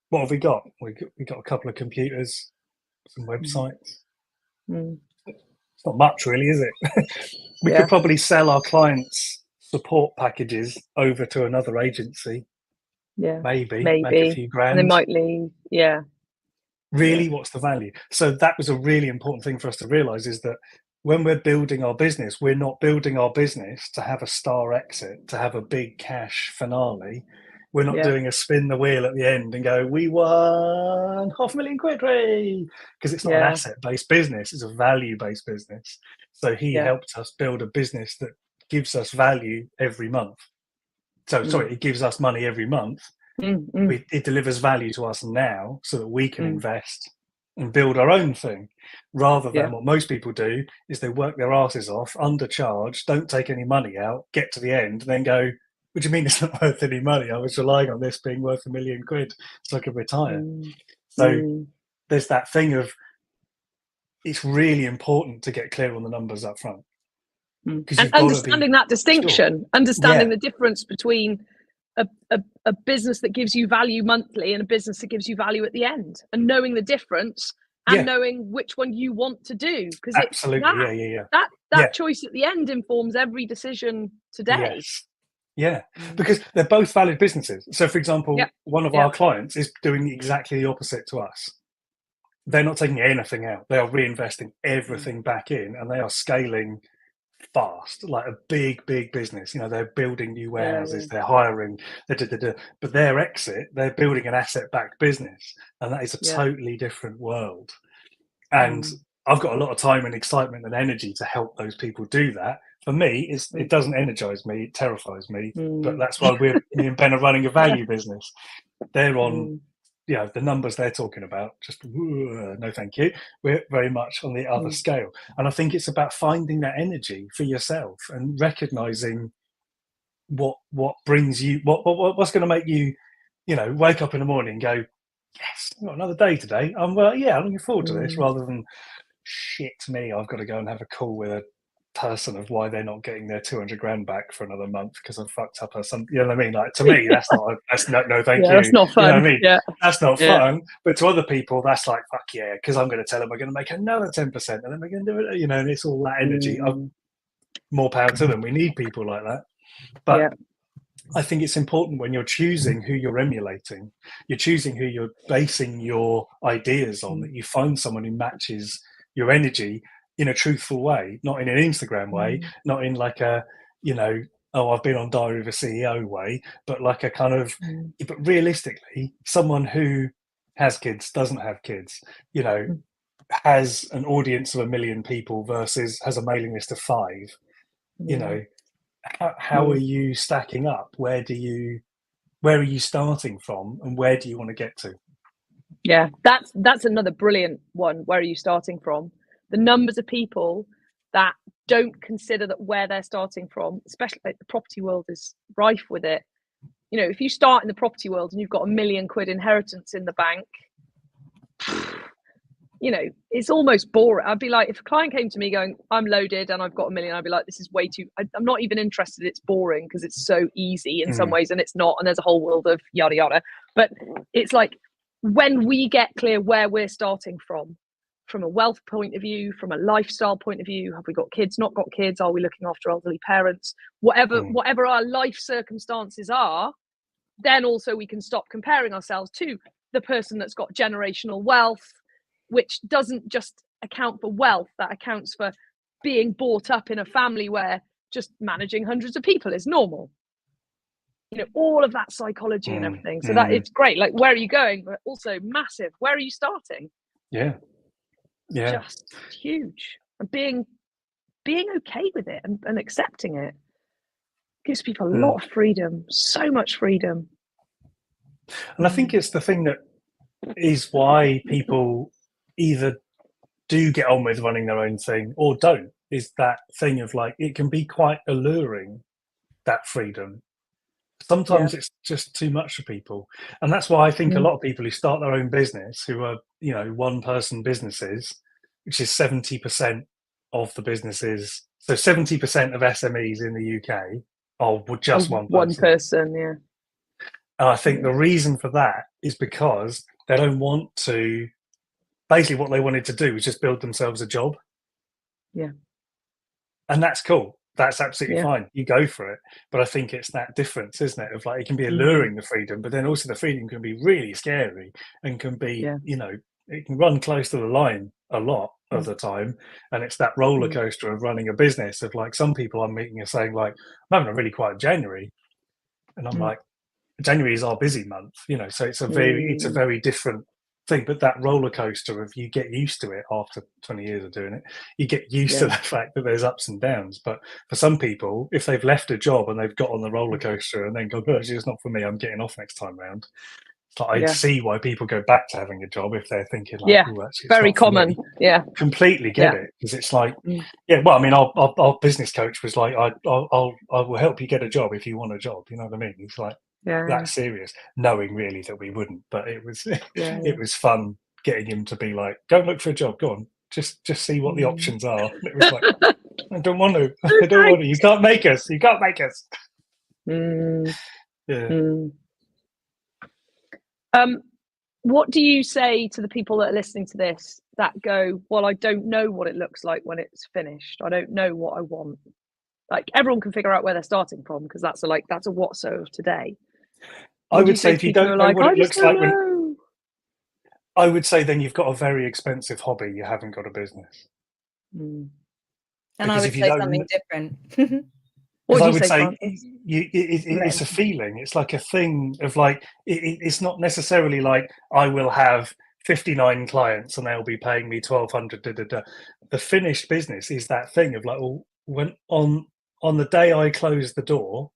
what have we got? We got a couple of computers, some websites. It's not much, really, is it? We could probably sell our clients' support packages over to another agency. Yeah. Maybe make a few grand. And they might leave. Yeah. Really, what's the value? So that was a really important thing for us to realize, is that when we're building our business, we're not building our business to have a star exit, to have a big cash finale. We're not doing a spin the wheel at the end and go, we won £500,000, because it's not an asset-based business, it's a value-based business. So he helped us build a business that gives us value every month. So sorry, it gives us money every month. It delivers value to us now, so that we can invest and build our own thing, rather than what most people do is they work their asses off, undercharge, don't take any money out, get to the end, and then go, what do you mean it's not worth any money? I was relying on this being worth £1 million so I could retire. So there's that thing of, it's really important to get clear on the numbers up front. And understanding that distinction, understanding the difference between a business that gives you value monthly and a business that gives you value at the end, and knowing the difference and knowing which one you want to do, because absolutely that choice at the end informs every decision today. Because they're both valid businesses. So for example, one of our clients is doing exactly the opposite to us. They're not taking anything out, they are reinvesting everything back in, and they are scaling fast, like a big business. They're building new warehouses, they're hiring, but their exit, they're building an asset-backed business, and that is a totally different world. And I've got a lot of time and excitement and energy to help those people do that. For me, it doesn't energize me, it terrifies me. But that's why me and Ben are running a value business. They're on the numbers they're talking about, just no thank you. We're very much on the other scale. And I think it's about finding that energy for yourself and recognizing what brings you, what's going to make you, wake up in the morning and go, yes, I've got another day today. I'm looking forward to this, rather than shit me, I've got to go and have a call with a person of why they're not getting their 200 grand back for another month because I've fucked up or something. You know what I mean? Like, to me, that's no thank you. That's not fun. You know what I mean? That's not fun. But to other people, that's like, fuck yeah, because I'm going to tell them we're going to make another 10%, and then we're going to do it. And it's all that energy. More power to them. We need people like that. But I think it's important, when you're choosing who you're emulating, you're choosing who you're basing your ideas on, that you find someone who matches your energy in a truthful way, not in an Instagram way, not in like a, I've been on Diary of a CEO way, but like a kind of, but realistically, someone who has kids, doesn't have kids, has an audience of 1 million people versus has a mailing list of 5, how are you stacking up? Where are you starting from, and where do you want to get to? Yeah, that's another brilliant one. Where are you starting from? The numbers of people that don't consider that where they're starting from, especially like the property world is rife with it. If you start in the property world and you've got £1 million inheritance in the bank, it's almost boring. I'd be like, if a client came to me going, I'm loaded and I've got £1 million, I'd be like, this is way too, I'm not even interested. It's boring because it's so easy in some ways, and it's not. And there's a whole world of yada, yada. But it's like, when we get clear where we're starting from a wealth point of view, from a lifestyle point of view, have we got kids, not got kids? Are we looking after elderly parents? Whatever our life circumstances are, then also we can stop comparing ourselves to the person that's got generational wealth, which doesn't just account for wealth, that accounts for being brought up in a family where just managing hundreds of people is normal. All of that psychology and everything. So that it's great. Like, where are you going? But also massive. Where are you starting? Yeah. Just huge. And being okay with it and accepting it. gives people a lot of freedom, so much freedom. And I think it's the thing that is why people either do get on with running their own thing or don't, is that thing of like, it can be quite alluring, that freedom. Sometimes it's just too much for people. And that's why I think a lot of people who start their own business, who are, you know, one person businesses, which is 70% of the businesses. So 70% of SMEs in the UK are just one person. Yeah. And I think the reason for that is because they don't want to, basically what they wanted to do was just build themselves a job. Yeah. And that's cool. That's absolutely fine. You go for it. But I think it's that difference, isn't it? Of like, it can be alluring, the freedom, but then also the freedom can be really scary and can be, you know, it can run close to the line a lot of the time. And it's that roller coaster of running a business of like, some people I'm meeting are saying like, I'm having a really quiet January. And I'm like, January is our busy month, you know, so it's a very different thing. But that roller coaster of, you get used to it after 20 years of doing it. You get used to the fact that there's ups and downs. But for some people, if they've left a job and they've got on the roller coaster and then go, oh, it's not for me, I'm getting off next time round. It's like, I see why people go back to having a job if they're thinking like, oh, actually, it's very not for common. me. Completely get it, because it's like, well, I mean, our business coach was like, I will help you get a job if you want a job. You know what I mean? It's like, that serious, knowing really that we wouldn't, but it was it was fun getting him to be like, go and look for a job, go on, just see what the options are. And it was like, I don't want to, you can't make us What do you say to the people that are listening to this that go, well, I don't know what it looks like when it's finished, I don't know what I want? Like, everyone can figure out where they're starting from, because that's a what so of today. I would say if you don't know what it looks like I would say then you've got a very expensive hobby, you haven't got a business. And I would say something different. What I would would you say say, it's a feeling. It's like a thing of like, it's not necessarily like I will have 59 clients and they'll be paying me 1,200. The finished business is that thing of like, well, when on the day I close the door,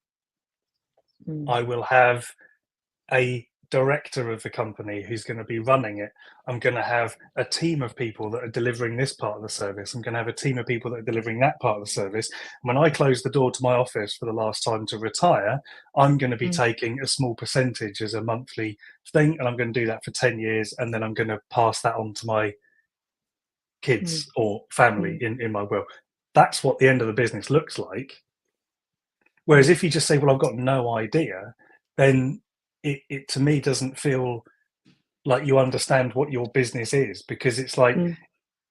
I will have a director of the company who's going to be running it. I'm going to have a team of people that are delivering this part of the service. I'm going to have a team of people that are delivering that part of the service. When I close the door to my office for the last time to retire, I'm going to be taking a small percentage as a monthly thing, and I'm going to do that for 10 years, and then I'm going to pass that on to my kids or family in my will. That's what the end of the business looks like. Whereas if you just say, well, I've got no idea, then it to me doesn't feel like you understand what your business is, because it's like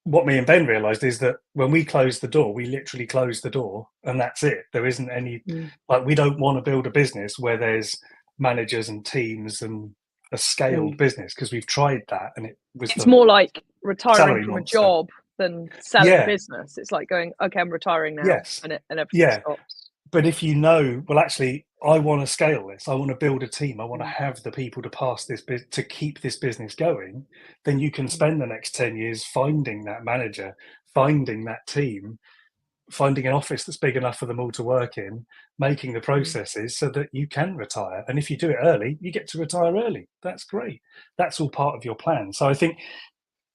what me and Ben realized is that when we close the door, we literally close the door and that's it. There isn't any like, we don't want to build a business where there's managers and teams and a scaled business, because we've tried that and it's more like retiring from a job than selling a business. It's like going, okay, I'm retiring now, and everything stops. But if you know, well, actually, I want to scale this, I want to build a team, I want to have the people to pass this to keep this business going, then you can spend the next 10 years finding that manager, finding that team, finding an office that's big enough for them all to work in, making the processes so that you can retire. And if you do it early, you get to retire early. That's great. That's all part of your plan. So I think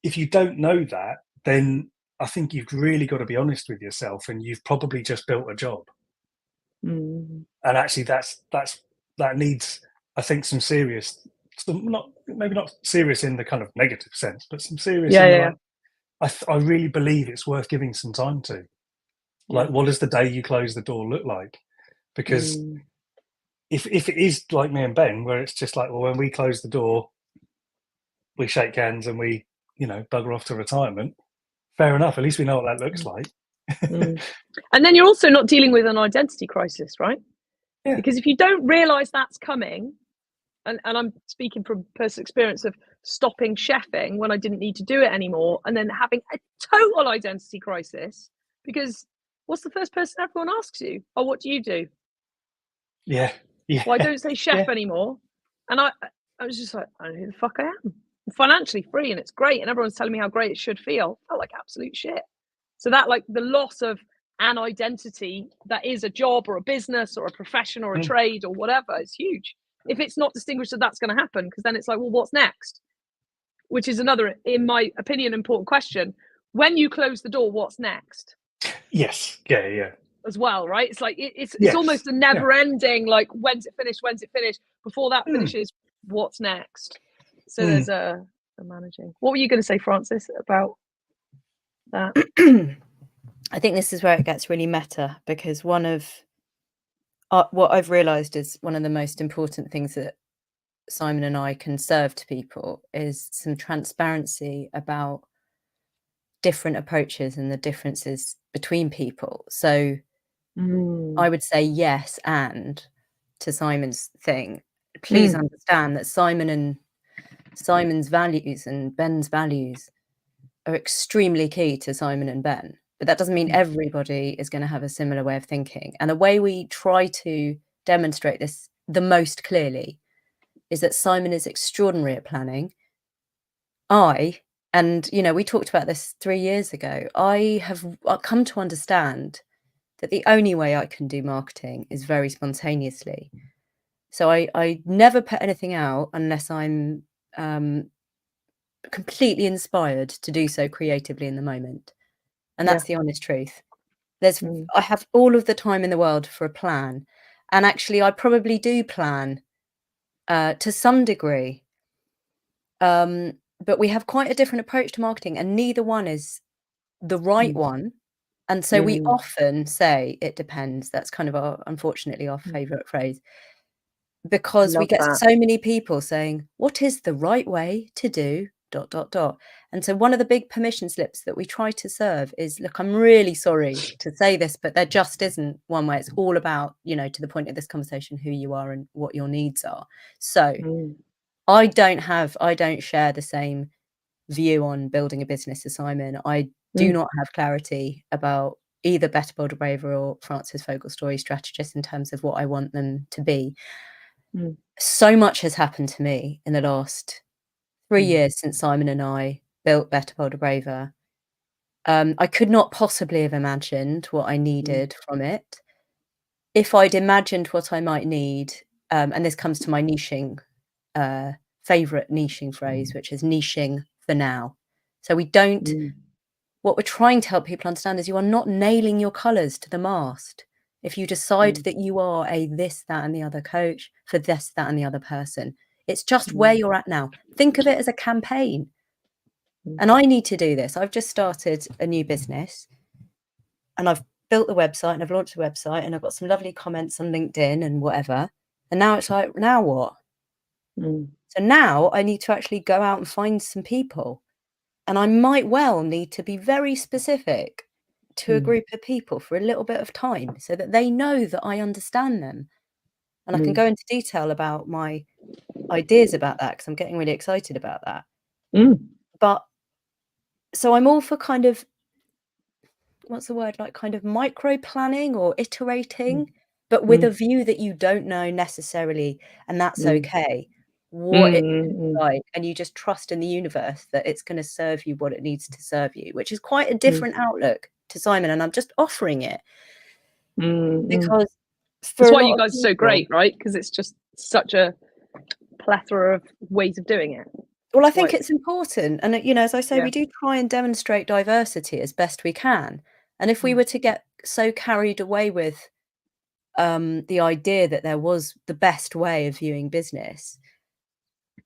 if you don't know that, then I think you've really got to be honest with yourself, and you've probably just built a job. And actually that needs, I think, some serious, maybe not serious in the kind of negative sense, but some serious I really believe it's worth giving some time to. Like, what does the day you close the door look like? Because if it is like me and Ben, where it's just like, well, when we close the door, we shake hands and we, bugger off to retirement, fair enough, at least we know what that looks like. And then you're also not dealing with an identity crisis, right? Yeah. Because if you don't realize that's coming, and I'm speaking from personal experience of stopping chefing when I didn't need to do it anymore, and then having a total identity crisis, because what's the first person everyone asks you? Oh, what do you do? Yeah. Well, I don't say chef anymore. And I was just like, I don't know who the fuck I am. I'm financially free and it's great, and everyone's telling me how great it should feel. I felt like absolute shit. So that, like, the loss of an identity that is a job or a business or a profession or a trade or whatever. It's huge. If it's not distinguished, that's going to happen, because then it's like, well, what's next? Which is another, in my opinion, important question. When you close the door, what's next? Yes. Yeah. As well, right? It's like it's Yes. almost a never-ending, like, when's it finished? Before that finishes, what's next? So there's a managing. What were you going to say, Francis, about that? I think this is where it gets really meta, because one of what I've realized is one of the most important things that Simon and I can serve to people is some transparency about different approaches and the differences between people. So I would say yes, and to Simon's thing, please understand that Simon's values and Ben's values are extremely key to Simon and Ben. But that doesn't mean everybody is going to have a similar way of thinking. And the way we try to demonstrate this the most clearly is that Simon is extraordinary at planning. And we talked about this 3 years ago, I have come to understand that the only way I can do marketing is very spontaneously. So I never put anything out unless I'm completely inspired to do so creatively in the moment. And that's the honest truth. I have all of the time in the world for a plan. And actually, I probably do plan to some degree. But we have quite a different approach to marketing, and neither one is the right one. And so we often say it depends. That's kind of unfortunately our favorite phrase, because we get so many people saying, what is the right way to do ... And so one of the big permission slips that we try to serve is, look, I'm really sorry to say this, but there just isn't one way. It's all about, to the point of this conversation, who you are and what your needs are. So I don't share the same view on building a business as Simon. I do not have clarity about either Better, Bolder, Braver or Francis Fogel Story Strategist in terms of what I want them to be. So much has happened to me in the last 3 years since Simon and I built Better, Bolder, Braver. I could not possibly have imagined what I needed from it. If I'd imagined what I might need, and this comes to my niching, favorite niching phrase, which is niching for now. So we don't, what we're trying to help people understand is you are not nailing your colours to the mast. If you decide that you are a this, that and the other coach for this, that and the other person, it's just where you're at now. Think of it as a campaign. And I need to do this. I've just started a new business and I've built the website and I've launched the website and I've got some lovely comments on LinkedIn and whatever. And now it's like, now what? So now I need to actually go out and find some people. And I might well need to be very specific to a group of people for a little bit of time so that they know that I understand them. And I can go into detail about my ideas about that because I'm getting really excited about that. But so I'm all for kind of, what's the word, like kind of micro planning or iterating, but with a view that you don't know necessarily, and that's okay, what it looks like, and you just trust in the universe that it's going to serve you what it needs to serve you, which is quite a different outlook to Simon, and I'm just offering it because that's why you guys are so great, right? Because it's just such a plethora of ways of doing it. Well, I think it's important. And, as I say, we do try and demonstrate diversity as best we can. And if we were to get so carried away with the idea that there was the best way of viewing business,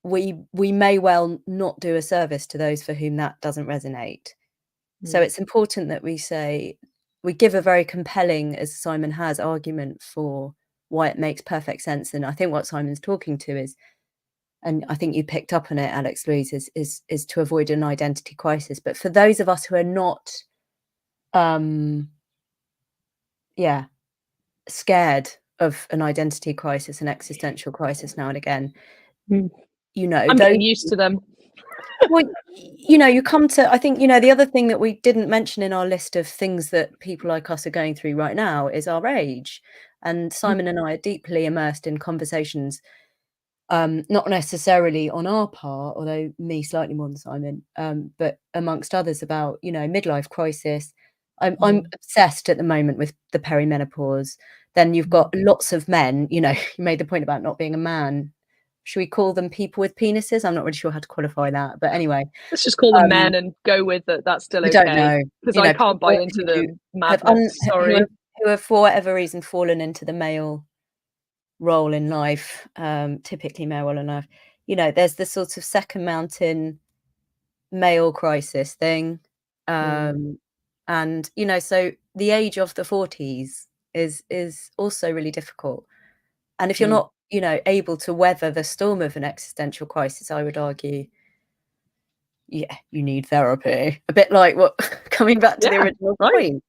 we may well not do a service to those for whom that doesn't resonate. So it's important that we say, we give a very compelling, as Simon has, argument for why it makes perfect sense. And I think what Simon's talking to is, and I think you picked up on it, Alex Louise, is to avoid an identity crisis. But for those of us who are not, scared of an identity crisis, an existential crisis now and again, I'm getting used to them. Well, you come to, I think, the other thing that we didn't mention in our list of things that people like us are going through right now is our age. And Simon and I are deeply immersed in conversations, not necessarily on our part, although me slightly more than Simon, but amongst others about, midlife crisis, I'm obsessed at the moment with the perimenopause. Then you've got lots of men, you know, you made the point about not being a man. Should we call them people with penises? I'm not really sure how to qualify that, but anyway. Let's just call them men and go with that. That's still okay. I don't know. Because You know, I can't buy people into who the have madness. Sorry. who have for whatever reason fallen into the male role in life, typically male role in life. You know, there's the sort of second mountain male crisis thing. And, you know, so the age of the 40s is also really difficult. And if you're not, you know, able to weather the storm of an existential crisis, I would argue, yeah, you need therapy. A bit like what coming back to the original point.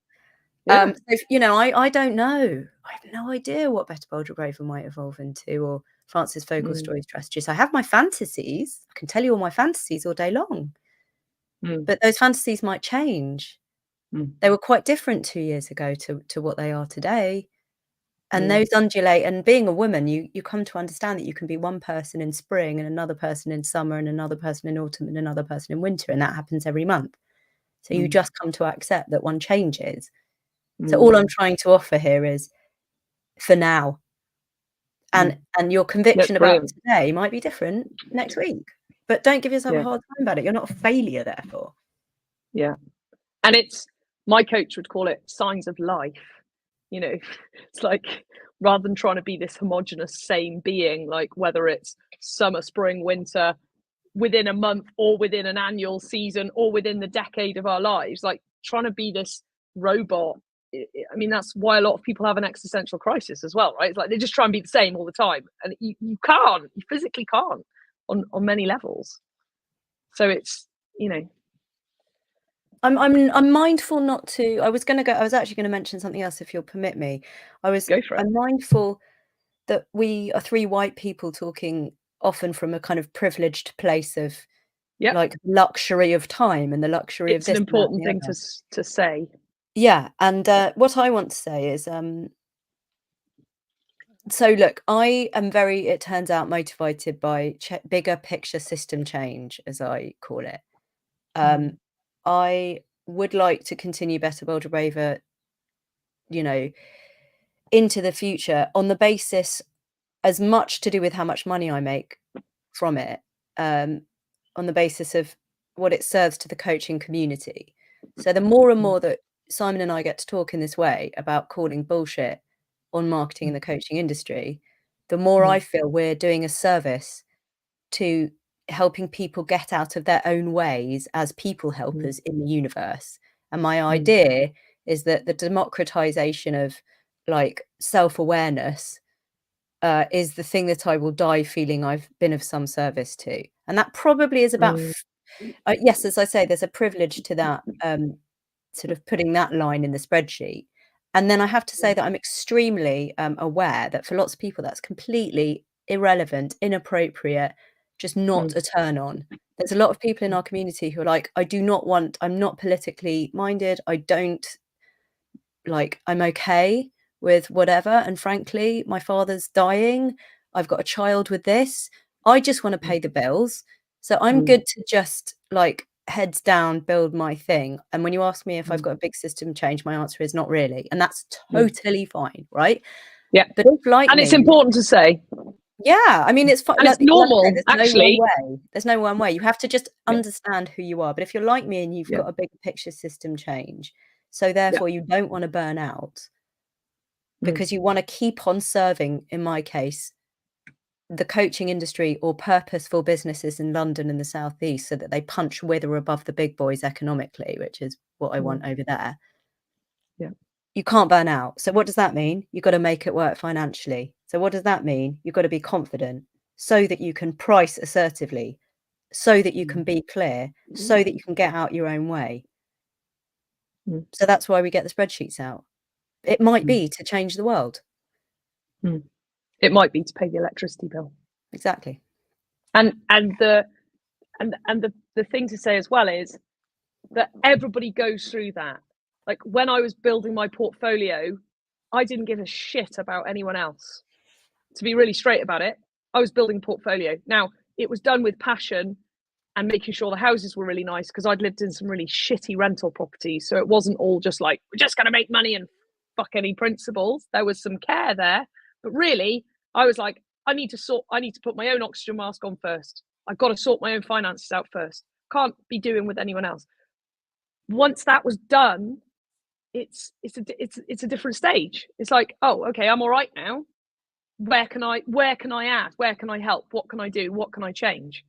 So, you know, I don't know. I have no idea what Better Bolder Braver might evolve into, or Francis Fogel's story strategies. I have my fantasies. I can tell you all my fantasies all day long. But those fantasies might change. They were quite different 2 years ago to what they are today. And those undulate, and being a woman, you come to understand that you can be one person in spring and another person in summer and another person in autumn and another person in winter, and that happens every month. So you just come to accept that one changes. So all I'm trying to offer here is for now. And your conviction about today might be different next week. But don't give yourself a hard time about it. You're not a failure, therefore. Yeah. And it's, my coach would call it signs of life. You know, it's like, rather than trying to be this homogenous same being, like whether it's summer, spring, winter, within a month or within an annual season or within the decade of our lives, like trying to be this robot. I mean, that's why a lot of people have an existential crisis as well, right? It's like they just try and be the same all the time, and you can't, you physically can't on many levels. So it's, you know, I'm mindful not to. I was actually going to mention something else, if you'll permit me. Go for it. I'm mindful that we are three white people talking often from a kind of privileged place of like luxury of time and the luxury of this. It's an important thing to say. Yeah, and what I want to say is, so look, I am very, it turns out, motivated by bigger picture system change, as I call it. I would like to continue Better Bolder Braver, you know, into the future on the basis, as much to do with how much money I make from it, on the basis of what it serves to the coaching community. So the more and more that Simon and I get to talk in this way about calling bullshit on marketing in the coaching industry, the more I feel we're doing a service to helping people get out of their own ways as people helpers in the universe. And my idea is that the democratization of like self-awareness is the thing that I will die feeling I've been of some service to. And that probably is about, yes, as I say, there's a privilege to that, sort of putting that line in the spreadsheet. And then I have to say that I'm extremely aware that for lots of people, that's completely irrelevant, inappropriate, just not a turn on. There's a lot of people in our community who are like, I'm not politically minded. I'm okay with whatever. And frankly, my father's dying. I've got a child with this. I just want to pay the bills. So I'm good to just like heads down, build my thing. And when you ask me if I've got a big system change, my answer is not really. And that's totally fine, right? Yeah. But if like and it's important to say. Yeah, I mean, it's fun. And it's normal, there's actually. No one way. There's no one way. You have to just understand who you are. But if you're like me and you've got a big picture system change, so therefore you don't want to burn out because you want to keep on serving, in my case, the coaching industry or purposeful businesses in London and the Southeast so that they punch with or above the big boys economically, which is what I want over there. Yeah. You can't burn out. So what does that mean? You've got to make it work financially. So what does that mean? You've got to be confident so that you can price assertively, so that you can be clear, so that you can get out your own way. So that's why we get the spreadsheets out. It might be to change the world. It might be to pay the electricity bill. Exactly. And the thing to say as well is that everybody goes through that. Like when I was building my portfolio, I didn't give a shit about anyone else. To be really straight about it, I was building a portfolio. Now, it was done with passion, and making sure the houses were really nice, because I'd lived in some really shitty rental properties. So it wasn't all just like, we're just going to make money and fuck any principles. There was some care there. But really, I was like, I need to put my own oxygen mask on first. I've got to sort my own finances out first. Can't be doing with anyone else. Once that was done, it's a different stage. It's like, oh, okay, I'm all right now. Where can I add? Where can I help? What can I do? What can I change?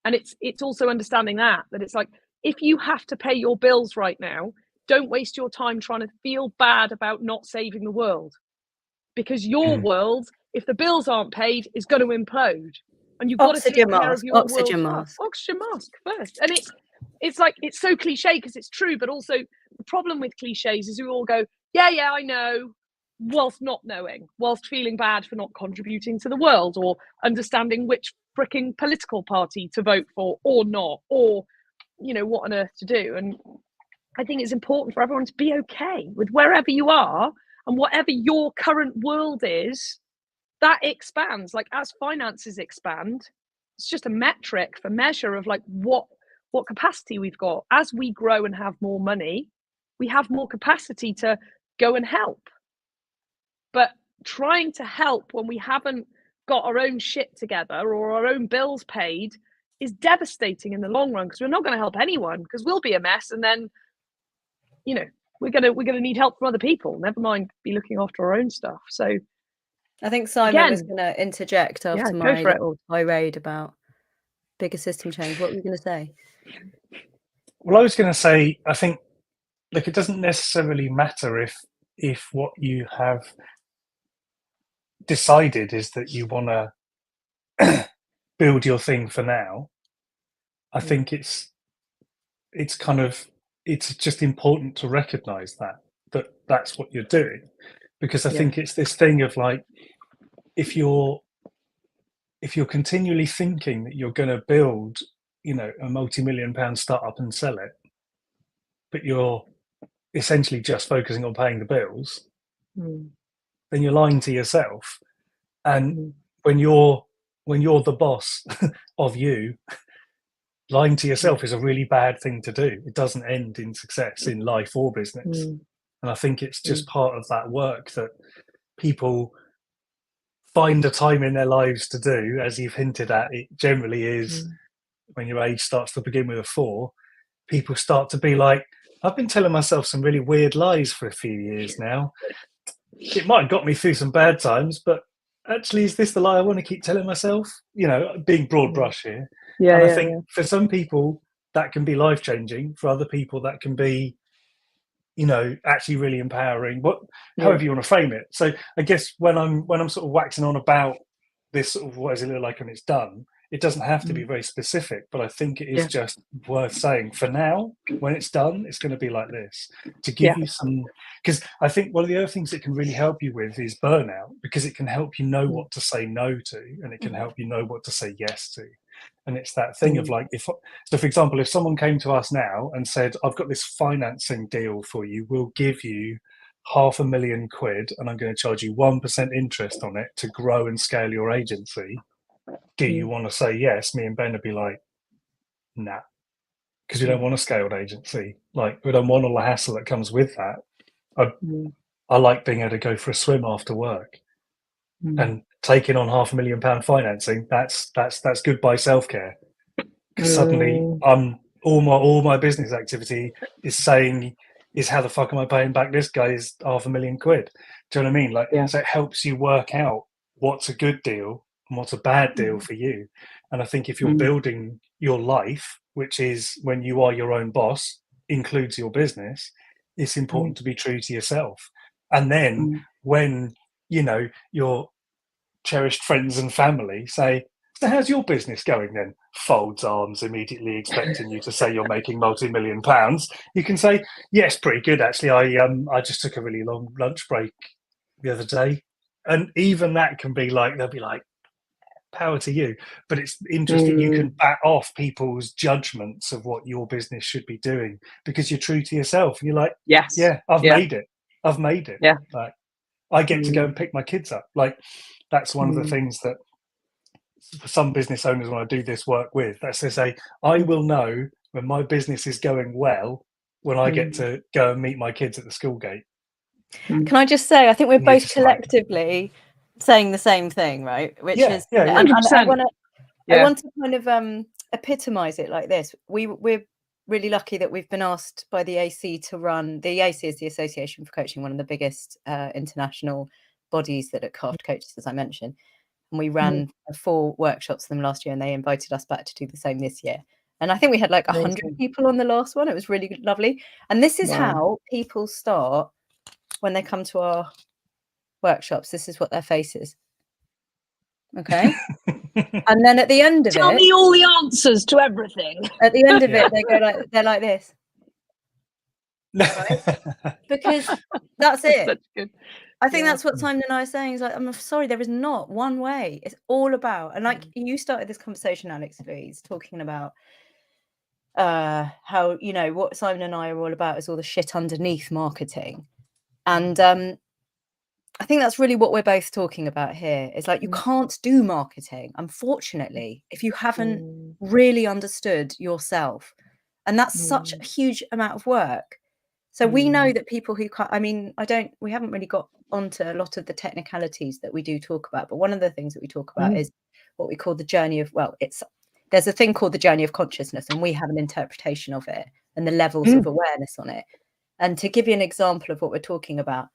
And it's also understanding that it's like, if you have to pay your bills right now, don't waste your time trying to feel bad about not saving the world, because your world, if the bills aren't paid, is going to implode, and you've got to take care of your Oxygen world mask. Oxygen mask first. And it's like, it's so cliche because it's true, but also the problem with cliches is we all go, yeah, I know, whilst not knowing, whilst feeling bad for not contributing to the world, or understanding which freaking political party to vote for or not, or what on earth to do. And I think it's important for everyone to be okay with wherever you are, and whatever your current world is, that expands. Like, as finances expand, it's just a metric for measure of like what capacity we've got. As we grow and have more money, we have more capacity to go and help. But trying to help when we haven't got our own shit together or our own bills paid is devastating in the long run, because we're not going to help anyone, because we'll be a mess, and then we're gonna need help from other people, never mind be looking after our own stuff. So I think Simon was going to interject after my little tirade about bigger system change. What were you going to say? Well, I was going to say, I think, look, it doesn't necessarily matter if what you have decided is that you want to build your thing for now. I think it's just important to recognize that that's what you're doing, because I think it's this thing of like, if you're continually thinking that you're going to build a multi-million-pound startup and sell it, but you're essentially just focusing on paying the bills, then you're lying to yourself. And when you're the boss of you, lying to yourself is a really bad thing to do. It doesn't end in success in life or business. And I think it's just part of that work that people find a time in their lives to do. As you've hinted at, it generally is when your age starts to begin with a 4, people start to be like, I've been telling myself some really weird lies for a few years now. It might have got me through some bad times, but actually, is this the lie I want to keep telling myself? Being broad brush here. And I think for some people that can be life-changing. For other people that can be, actually really empowering. However you want to frame it. So I guess when I'm sort of waxing on about this sort of what does it look like when it's done, it doesn't have to be very specific, but I think it is just worth saying, for now, when it's done, it's going to be like this, to give you some, because I think one of the other things it can really help you with is burnout, because it can help you know what to say no to, and it can help you know what to say yes to. And it's that thing of like, so for example, if someone came to us now and said, I've got this financing deal for you, we'll give you £500,000 and I'm going to charge you 1% interest on it to grow and scale your agency. Do you want to say yes? Me and Ben would be like, nah, because we don't want a scaled agency. Like, we don't want all the hassle that comes with that. I like being able to go for a swim after work, and taking on £500,000 financing. That's goodbye self-care, because suddenly all my business activity is how the fuck am I paying back this guy's £500,000? Do you know what I mean? Like, so it helps you work out what's a good deal and what's a bad deal for you. And I think if you're building your life, which is when you are your own boss, includes your business, it's important to be true to yourself. And then when your cherished friends and family say, so how's your business going then? Folds arms, immediately expecting you to say you're making multi-million pounds. You can say, yes, pretty good actually. I just took a really long lunch break the other day. And even that can be like, they'll be like, power to you. But it's interesting, you can bat off people's judgments of what your business should be doing, because you're true to yourself. And you're like, I've made it. Like, I get to go and pick my kids up. Like, that's one of the things that for some business owners when I do this work with, that's to say, I will know when my business is going well when I get to go and meet my kids at the school gate. Can I just say, I think we're And you're both just like, collectively saying the same thing, right? Which yeah, is, yeah, yeah. and I 100%. want to, I Yeah. want to kind of epitomize it like this. We're really lucky that we've been asked by the AC to run. The AC is the Association for Coaching, one of the biggest international bodies that look after coaches, as I mentioned. And we ran 4 workshops for them last year, and they invited us back to do the same this year. And I think we had like 100 Amazing. people on the last one. It was really lovely. And this is Wow. how people start when they come to our workshops. This is what their face is. Okay. And then at the end of Tell it, me all the answers to everything. at the end of Yeah. it, they go like, they're like this. Because that's it. Such good. I think Yeah. that's what Simon and I are saying. Is like, I'm sorry, there is not one way. It's all about, and like you started this conversation, Alex, Louise, talking about how, you know, what Simon and I are all about is all the shit underneath marketing. And I think that's really what we're both talking about here. It's like, you can't do marketing, unfortunately, if you haven't really understood yourself. And that's such a huge amount of work. So we know that people who can't, I mean, we haven't really got onto a lot of the technicalities that we do talk about, but one of the things that we talk about is what we call the journey of, there's a thing called the journey of consciousness, and we have an interpretation of it and the levels of awareness on it. And to give you an example of what we're talking about,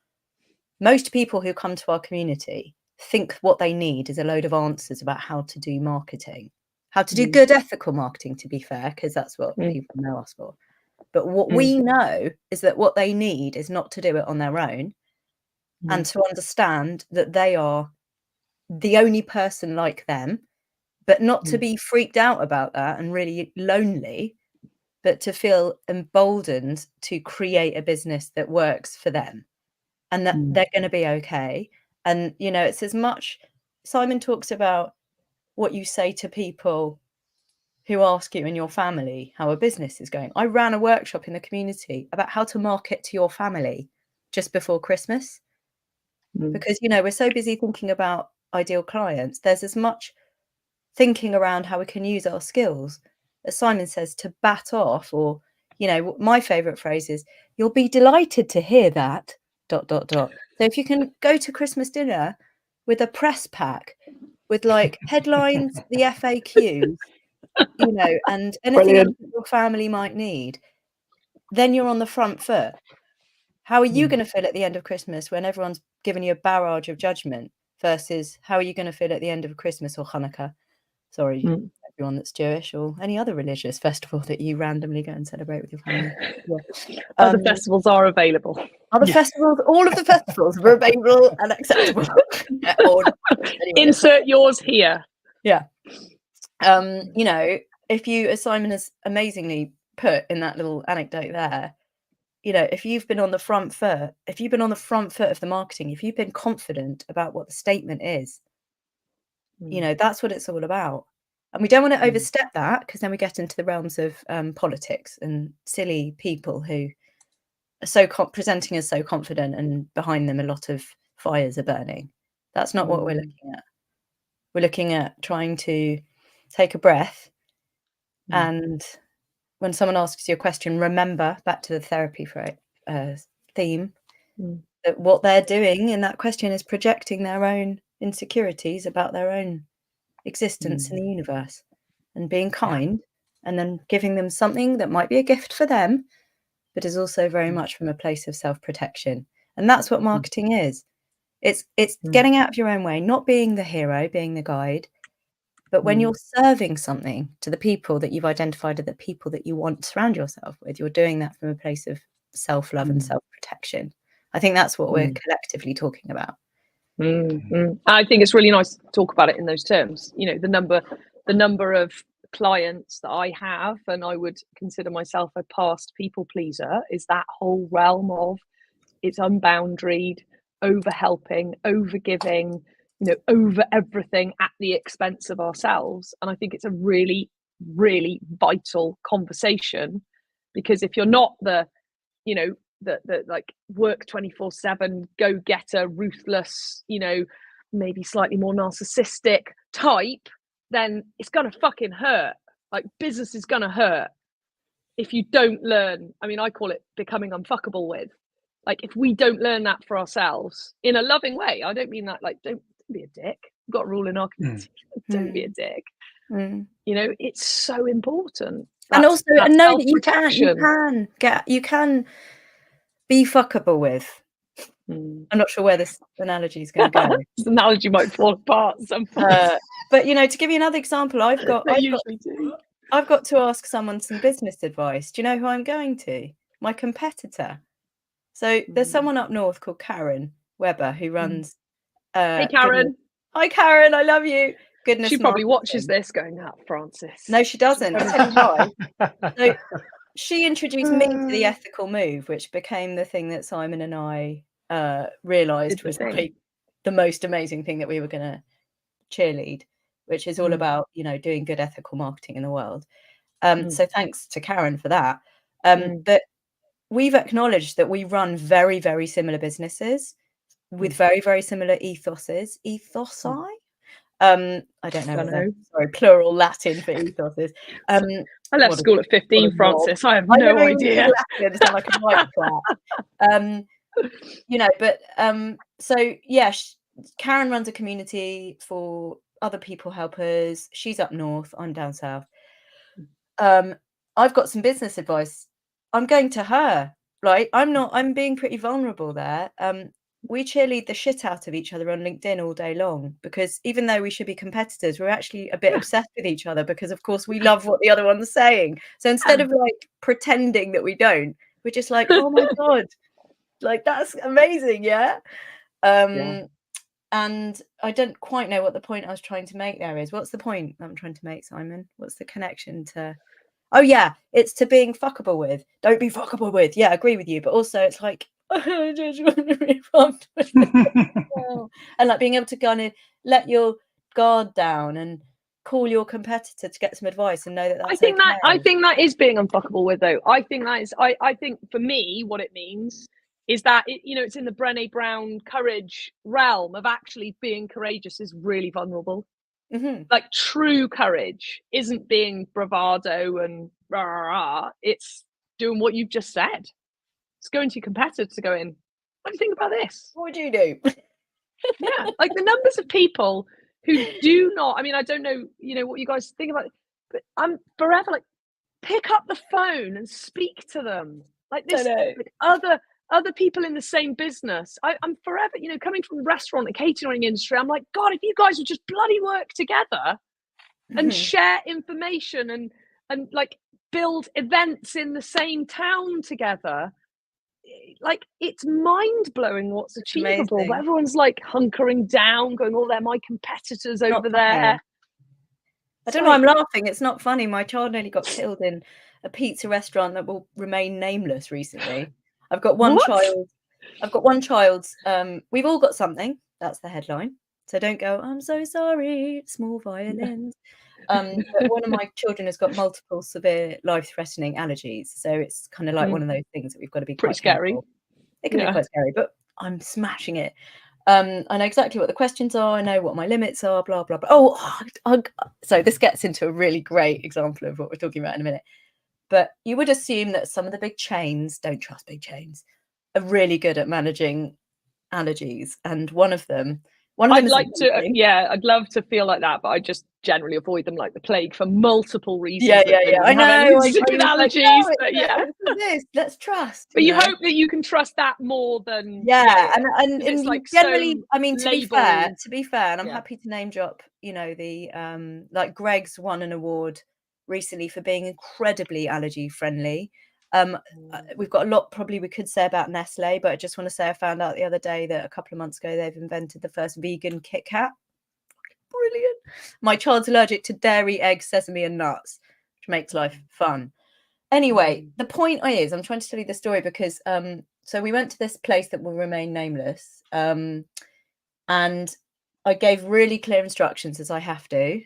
most people who come to our community think what they need is a load of answers about how to do marketing, how to do good ethical marketing, to be fair, because that's what people know us for. But what we know is that what they need is not to do it on their own, and to understand that they are the only person like them, but not to be freaked out about that and really lonely, but to feel emboldened to create a business that works for them and that they're going to be okay. And, you know, it's as much, Simon talks about what you say to people who ask you in your family how a business is going. I ran a workshop in the community about how to market to your family just before Christmas, because, you know, we're so busy thinking about ideal clients. There's as much thinking around how we can use our skills, as Simon says, to bat off, or, you know, my favorite phrase is, you'll be delighted to hear that ... So if you can go to Christmas dinner with a press pack with like headlines, the FAQs, you know, and anything else that your family might need, then you're on the front foot. How are you going to feel at the end of Christmas when everyone's given you a barrage of judgment, versus how are you going to feel at the end of Christmas or Hanukkah? Sorry, everyone that's Jewish, or any other religious festival that you randomly go and celebrate with your family. Yeah. Other festivals are available. Other festivals, all of the festivals are available and acceptable. Anyway. Insert yours here. Yeah. You know, if you, as Simon has amazingly put in that little anecdote there, you know, if you've been on the front foot, if you've been on the front foot of the marketing, if you've been confident about what the statement is, you know, that's what it's all about. And we don't want to overstep that, because then we get into the realms of politics and silly people who are so presenting as so confident, and behind them a lot of fires are burning. That's not what we're looking at. We're looking at trying to take a breath, and when someone asks you a question, remember, back to the therapy theme, that what they're doing in that question is projecting their own insecurities about their own existence in the universe, and being kind, and then giving them something that might be a gift for them, but is also very much from a place of self-protection. And that's what marketing is. It's getting out of your own way, not being the hero, being the guide, but when you're serving something to the people that you've identified are the people that you want to surround yourself with, you're doing that from a place of self-love and self-protection. I think that's what we're collectively talking about. I think it's really nice to talk about it in those terms. You know, the number of clients that I have, and I would consider myself a past people pleaser, is that whole realm of, it's unboundaried, over helping, over giving, you know, over everything at the expense of ourselves. And I think it's a really, really vital conversation, because if you're not the, you know, the like work 24/7, go getter, ruthless, you know, maybe slightly more narcissistic type, then it's gonna fucking hurt. Like, business is gonna hurt if you don't learn. I mean, I call it becoming unfuckable with. Like, if we don't learn that for ourselves in a loving way, I don't mean that like, don't be a dick. We've got a rule in our community. Don't be a dick. You know, it's so important. And also, and know that self-protection. you can be fuckable with. I'm not sure where this analogy is going to go. This analogy might fall apart at some point. But you know, to give you another example, I've got to ask someone some business advice. Do you know who I'm going to? My competitor. So there's someone up north called Karen Webber who runs. Hey, Karen. Hi, Karen. I love you. Goodness. She probably watches this going, Francis. No, she doesn't. I'll tell you why. So she introduced me to the ethical move, which became the thing that Simon and I realised was like the most amazing thing that we were going to cheerlead, which is all about, you know, doing good ethical marketing in the world. So thanks to Karen for that. But we've acknowledged that we run very, very similar businesses with very, very similar ethoses. Ethosi? I don't know. Sorry, plural Latin for ethoses. I left school at 15, Francis. I have no idea. Latin, sound like a white flat. You know, but so yeah, Karen runs a community for other people helpers. She's up north, I'm down south. I've got some business advice. I'm going to her. Right, I'm being pretty vulnerable there. We cheerlead the shit out of each other on LinkedIn all day long, because even though we should be competitors, we're actually a bit obsessed with each other because, of course, we love what the other one's saying. So instead of like pretending that we don't, we're just like, oh my God, like that's amazing. Yeah. And I don't quite know what the point I was trying to make there is. What's the point I'm trying to make, Simon? What's the connection to? Oh yeah, it's to being fuckable with. Don't be fuckable with. Yeah, I agree with you. But also it's like, I just want to be fucked with. And like being able to kind of let your guard down and call your competitor to get some advice and know that that's okay. I think that is being unfuckable with, though. I think that is, I think for me, what it means is that, you know, it's in the Brené Brown courage realm of actually being courageous is really vulnerable. Like true courage isn't being bravado and rah, rah, rah. It's doing what you've just said. It's going to your competitor to go in, what do you think about this? What would you do? Yeah, like the numbers of people who do not, I mean, I don't know, you know, what you guys think about it, but I'm forever like, pick up the phone and speak to them. Like this, like other people in the same business. I'm forever, you know, coming from the restaurant and catering industry, I'm like, God, if you guys would just bloody work together and share information and like build events in the same town together, like it's mind-blowing what's achievable. But everyone's like hunkering down, going, oh, they're my competitors over there. I don't know, I'm laughing. It's not funny. My child nearly got killed in a pizza restaurant that will remain nameless recently. I've got one child's we've all got something. That's the headline. So don't go, I'm so sorry, small violins. But one of my children has got multiple severe life-threatening allergies. So it's kind of like one of those things that we've got to be quite scary. Careful. It can be quite scary, but I'm smashing it. I know exactly what the questions are. I know what my limits are, blah, blah, blah. So this gets into a really great example of what we're talking about in a minute. But you would assume that some of the big chains, don't trust big chains, are really good at managing allergies. And one of them I'd love to feel like that, but I just generally avoid them like the plague for multiple reasons. I know. Allergies, but let's trust. But you hope that you can trust that more than and it's like generally, so I mean, to be fair, and I'm happy to name drop, you know, the like Greg's won an award recently for being incredibly allergy friendly. We've got a lot probably we could say about Nestle, but I just want to say I found out the other day that a couple of months ago they've invented the first vegan Kit Kat. Brilliant. My child's allergic to dairy, eggs, sesame and nuts, which makes life fun. Anyway, the point is, I'm trying to tell you the story because so we went to this place that will remain nameless, and I gave really clear instructions, as I have to.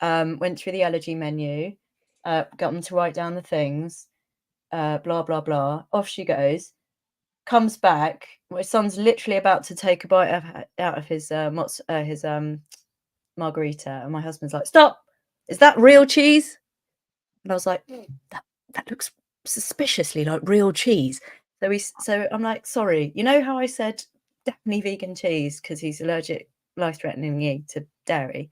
Went through the allergy menu, got them to write down the things, blah blah blah. Off she goes, comes back. My son's literally about to take a bite out of his margarita, and my husband's like, "Stop! Is that real cheese?" And I was like, "That looks suspiciously like real cheese." So I'm like, "Sorry, you know how I said definitely vegan cheese because he's allergic, life-threateningly to dairy?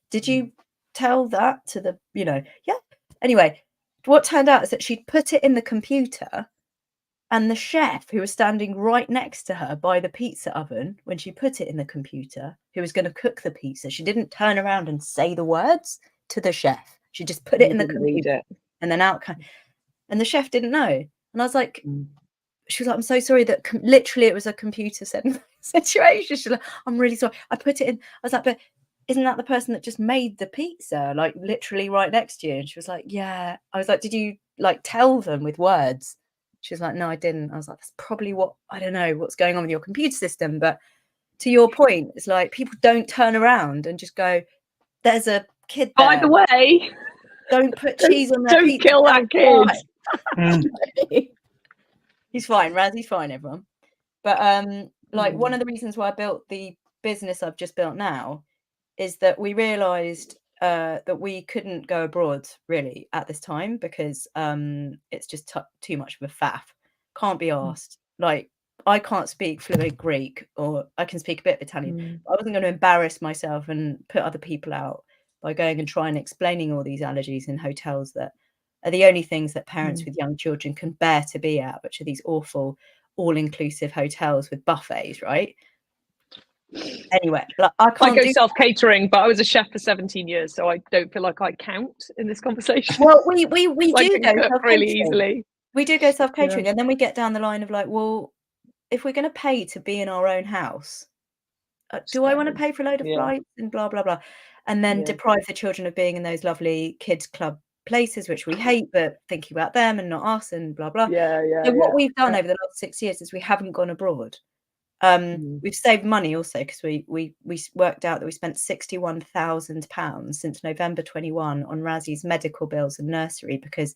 Did you tell that to the, yeah?" Anyway, what turned out is that she'd put it in the computer, and the chef who was standing right next to her by the pizza oven when she put it in the computer, who was going to cook the pizza, she didn't turn around and say the words to the chef. She just put it in the computer and then out came. And the chef didn't know. And I was like, she was like, "I'm so sorry that literally it was a computer situation." She's like, "I'm really sorry. I put it in." I was like, "But isn't that the person that just made the pizza, like literally right next to you?" And she was like, "Yeah." I was like, "Did you like tell them with words?" She was like, "No, I didn't." I was like, "That's probably I don't know what's going on with your computer system." But to your point, it's like people don't turn around and just go, "There's a kid there. By the way, don't put cheese on their pizza. Don't kill that kid." He's fine. Razzy's fine, everyone. But like one of the reasons why I built the business I've just built now is that we realized that we couldn't go abroad really at this time because it's just too much of a faff. Can't be asked. Like, I can't speak fluent Greek, or I can speak a bit of Italian. I wasn't going to embarrass myself and put other people out by going and trying explaining all these allergies in hotels that are the only things that parents with young children can bear to be at, which are these awful all-inclusive hotels with buffets, right? Anyway, like, I go self-catering, but I was a chef for 17 years, so I don't feel like I count in this conversation. Well, we do go self-catering really easily. We do go self-catering, and then we get down the line of like, well, if we're going to pay to be in our own house, do I want to pay for a load of flights and blah blah blah, and then deprive the children of being in those lovely kids club places which we hate, but thinking about them and not us and blah blah. So what we've done over the last 6 years is we haven't gone abroad. We've saved money also because we worked out that we spent £61,000 since November 21 on Razzy's medical bills and nursery because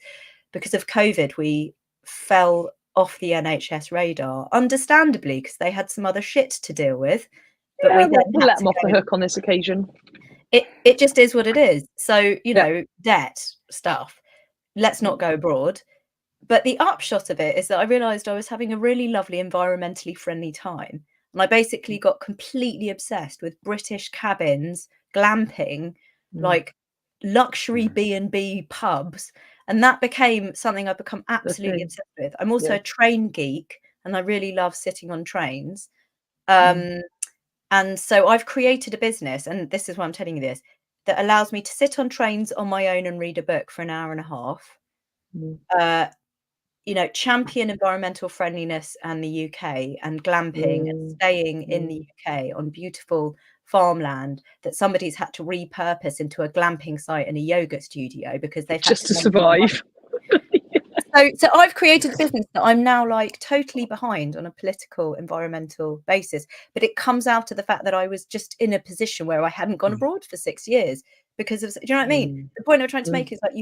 of COVID. We fell off the NHS radar, understandably, because they had some other shit to deal with. But we we'll let them off the hook on this occasion. It just is what it is. So, debt stuff. Let's not go abroad. But the upshot of it is that I realised I was having a really lovely, environmentally friendly time. And I basically got completely obsessed with British cabins, glamping, like luxury B&B pubs. And that became something I've become absolutely obsessed with. I'm also a train geek, and I really love sitting on trains. And so I've created a business, and this is why I'm telling you this, that allows me to sit on trains on my own and read a book for an hour and a half. Champion environmental friendliness and the UK, and glamping and staying in the UK on beautiful farmland that somebody's had to repurpose into a glamping site and a yoga studio because they've had to survive. So I've created a business that I'm now like totally behind on a political, environmental basis. But it comes out of the fact that I was just in a position where I hadn't gone abroad for 6 years because of, do you know what I mean? The point I'm trying to make is like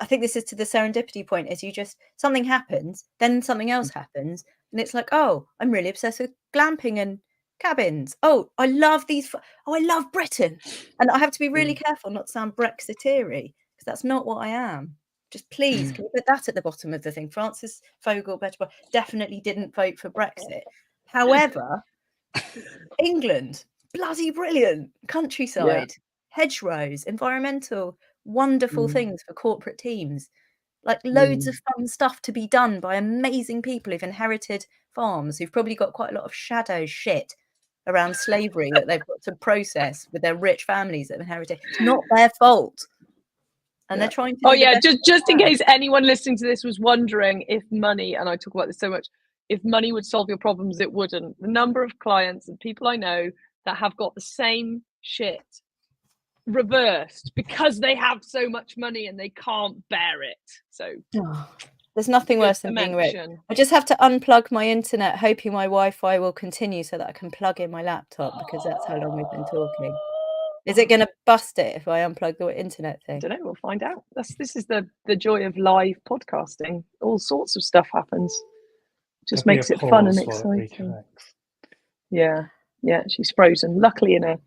I think this is to the serendipity point, is something happens, then something else happens. And it's like, oh, I'm really obsessed with glamping and cabins. Oh, I love I love Britain. And I have to be really careful not to sound Brexiteery, because that's not what I am. Just please, can you put that at the bottom of the thing? Francis Fogel definitely didn't vote for Brexit. However, England, bloody brilliant. Countryside, hedgerows, environmental, wonderful things for corporate teams. Like loads of fun stuff to be done by amazing people who've inherited farms, who've probably got quite a lot of shadow shit around slavery that they've got to process with their rich families that have inherited. It's not their fault. And they're trying to just in case anyone listening to this was wondering if money, and I talk about this so much, if money would solve your problems, it wouldn't. The number of clients and people I know that have got the same shit reversed because they have so much money and they can't bear it. So there's nothing worse than being rich. I just have to unplug my internet, hoping my Wi-Fi will continue so that I can plug in my laptop, because that's how long we've been talking. Is it going to bust it if I unplug the internet thing? I don't know. We'll find out. This is the joy of live podcasting. All sorts of stuff happens. Just makes it fun and exciting. Yeah, she's frozen. Luckily, in a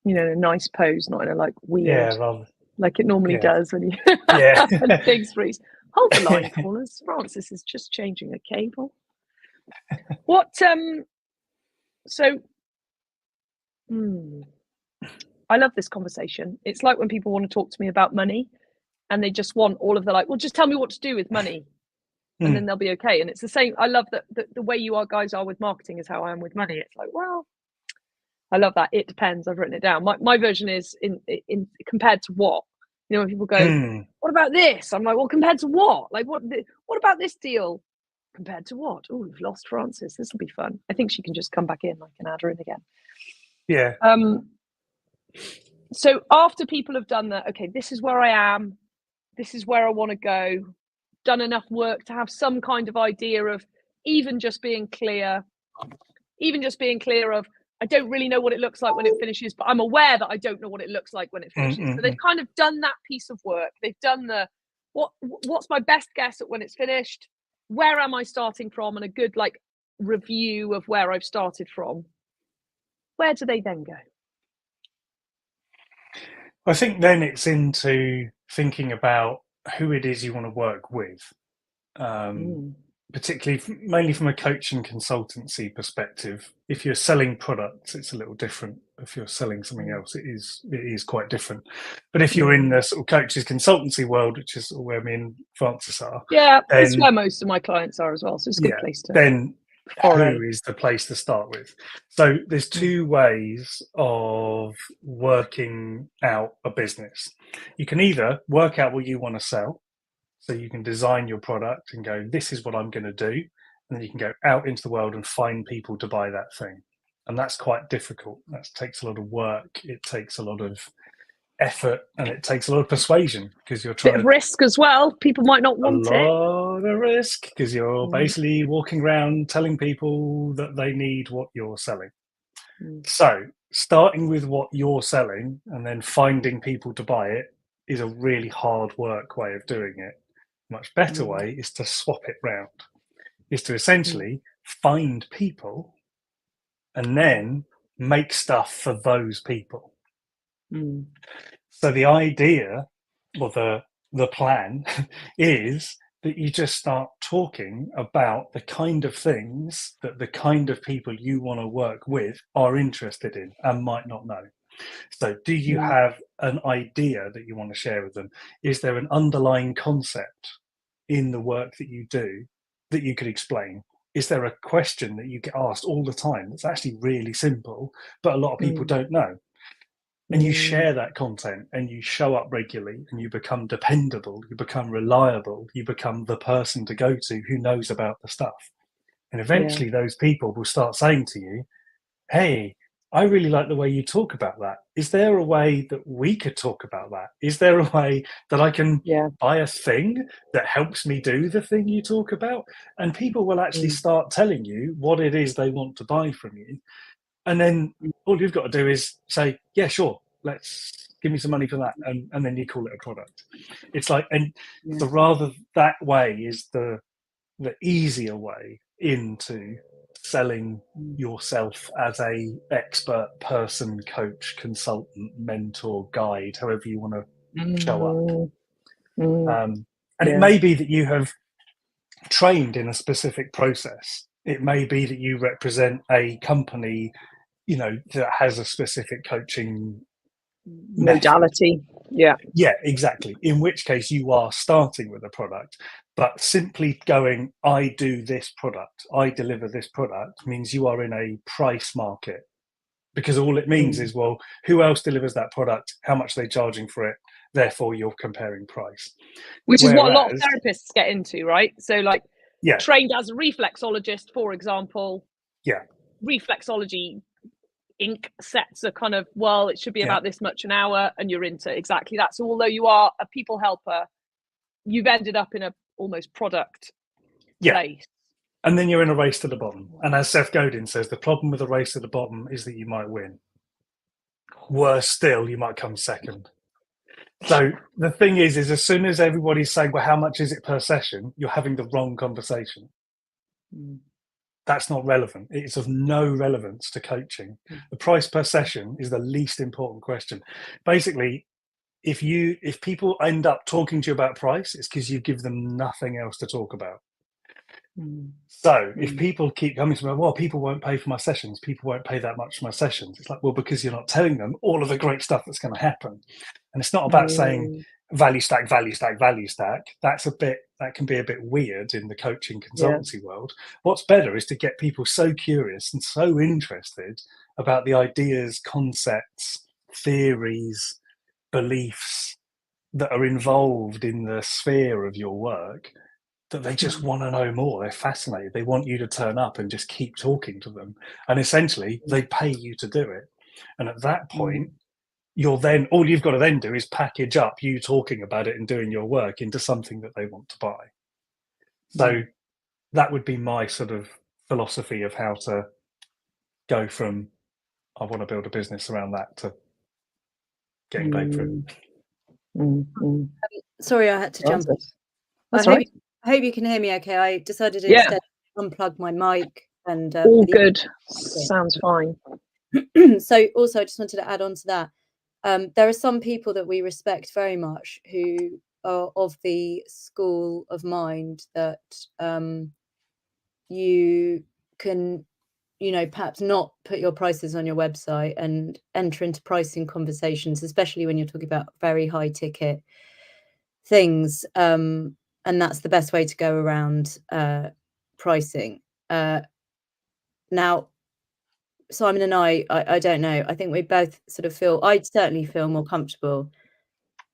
in a nice pose, not in a like weird, Yeah, rather. like it normally Yeah. does when you Yeah. when things freeze. Hold the line, callers. Francis is just changing a cable. What so I love this conversation. It's like when people want to talk to me about money and they just want all of the like, well, just tell me what to do with money and then they'll be okay. And it's the same. I love that the way you guys are with marketing is how I am with money. It's like, well, I love that. It depends. I've written it down. My version is in compared to what? When people go, what about this? I'm like, well, compared to what? Like, what about this deal? Compared to what? Oh, we've lost Francis. This will be fun. I think she can just come back in. I can add her in again. Yeah. So after people have done that, okay, this is where I am. This is where I want to go. Done enough work to have some kind of idea of even just being clear of, I don't really know what it looks like when it finishes, but I'm aware that I don't know what it looks like when it finishes. So they've kind of done that piece of work. They've done what's my best guess at when it's finished? Where am I starting from? And a good like review of where I've started from. Where do they then go? I think then it's into thinking about who it is you want to work with, particularly mainly from a coaching consultancy perspective. If you're selling products, it's a little different. If you're selling something else, it is quite different. But if you're in the sort of coaches consultancy world, which is where me and Francis are, that's where most of my clients are as well. So it's a good place to. Then who is the place to start with? So there's two ways of working out a business. You can either work out what you want to sell, so you can design your product and go, this is what I'm going to do, and then you can go out into the world and find people to buy that thing. And that's quite difficult. That takes a lot of work. It takes a lot of effort, and it takes a lot of persuasion, because you're trying bit of risk as well. People might not want it. A lot of risk, because you're basically walking around telling people that they need what you're selling. So starting with what you're selling and then finding people to buy it is a really hard work way of doing it. Much better way is to swap it round, is to essentially find people and then make stuff for those people. So the idea, or the plan, is that you just start talking about the kind of things that the kind of people you want to work with are interested in and might not know. So do you have an idea that you want to share with them? Is there an underlying concept in the work that you do that you could explain? Is there a question that you get asked all the time that's actually really simple, but a lot of people don't know? And you share that content and you show up regularly and you become dependable, you become reliable, you become the person to go to who knows about the stuff. And eventually those people will start saying to you, hey, I really like the way you talk about that. Is there a way that we could talk about that? Is there a way that I can buy a thing that helps me do the thing you talk about? And people will actually start telling you what it is they want to buy from you. And then all you've got to do is say, yeah, sure, let's give me some money for that. And then you call it a product. It's like, and the rather that way is the easier way into selling yourself as a expert person, coach, consultant, mentor, guide, however you want to show up. And it may be that you have trained in a specific process. It may be that you represent a company, that has a specific coaching modality. Yeah, exactly. In which case you are starting with a product, but simply going, I do this product, I deliver this product, means you are in a price market, because all it means is, well, who else delivers that product? How much are they charging for it? Therefore, you're comparing price. Which is what a lot of therapists get into, right? So like trained as a reflexologist, for example, reflexology Inc. sets a kind of, well, it should be about this much an hour, and you're into exactly that. So although you are a people helper, you've ended up in a almost product place. And then you're in a race to the bottom. And as Seth Godin says, the problem with a race to the bottom is that you might win. Worse still, you might come second. So the thing is as soon as everybody's saying, well, how much is it per session? You're having the wrong conversation. that's not relevant. It's of no relevance to coaching. The price per session is the least important question. Basically, if people end up talking to you about price, it's because you give them nothing else to talk about. So if people keep coming to me, well, people won't pay for my sessions, people won't pay that much for my sessions, it's like, well, because you're not telling them all of the great stuff that's going to happen. And it's not about saying value stack, value stack, value stack. That can be a bit weird in the coaching consultancy world. What's better is to get people so curious and so interested about the ideas, concepts, theories, beliefs that are involved in the sphere of your work, that they just want to know more. They're fascinated. They want you to turn up and just keep talking to them. And essentially, they pay you to do it. And at that point, all you've got to then do is package up you talking about it and doing your work into something that they want to buy. So that would be my sort of philosophy of how to go from, I want to build a business around that, to getting paid for it. Sorry, I had to jump. That's right. I hope you can hear me okay. I decided to instead unplug my mic and all good. Sounds fine. So also I just wanted to add on to that. There are some people that we respect very much who are of the school of mind that you can, perhaps not put your prices on your website and enter into pricing conversations, especially when you're talking about very high ticket things. And that's the best way to go around pricing. Now, Simon and I don't know. I think we both sort of I'd certainly feel more comfortable.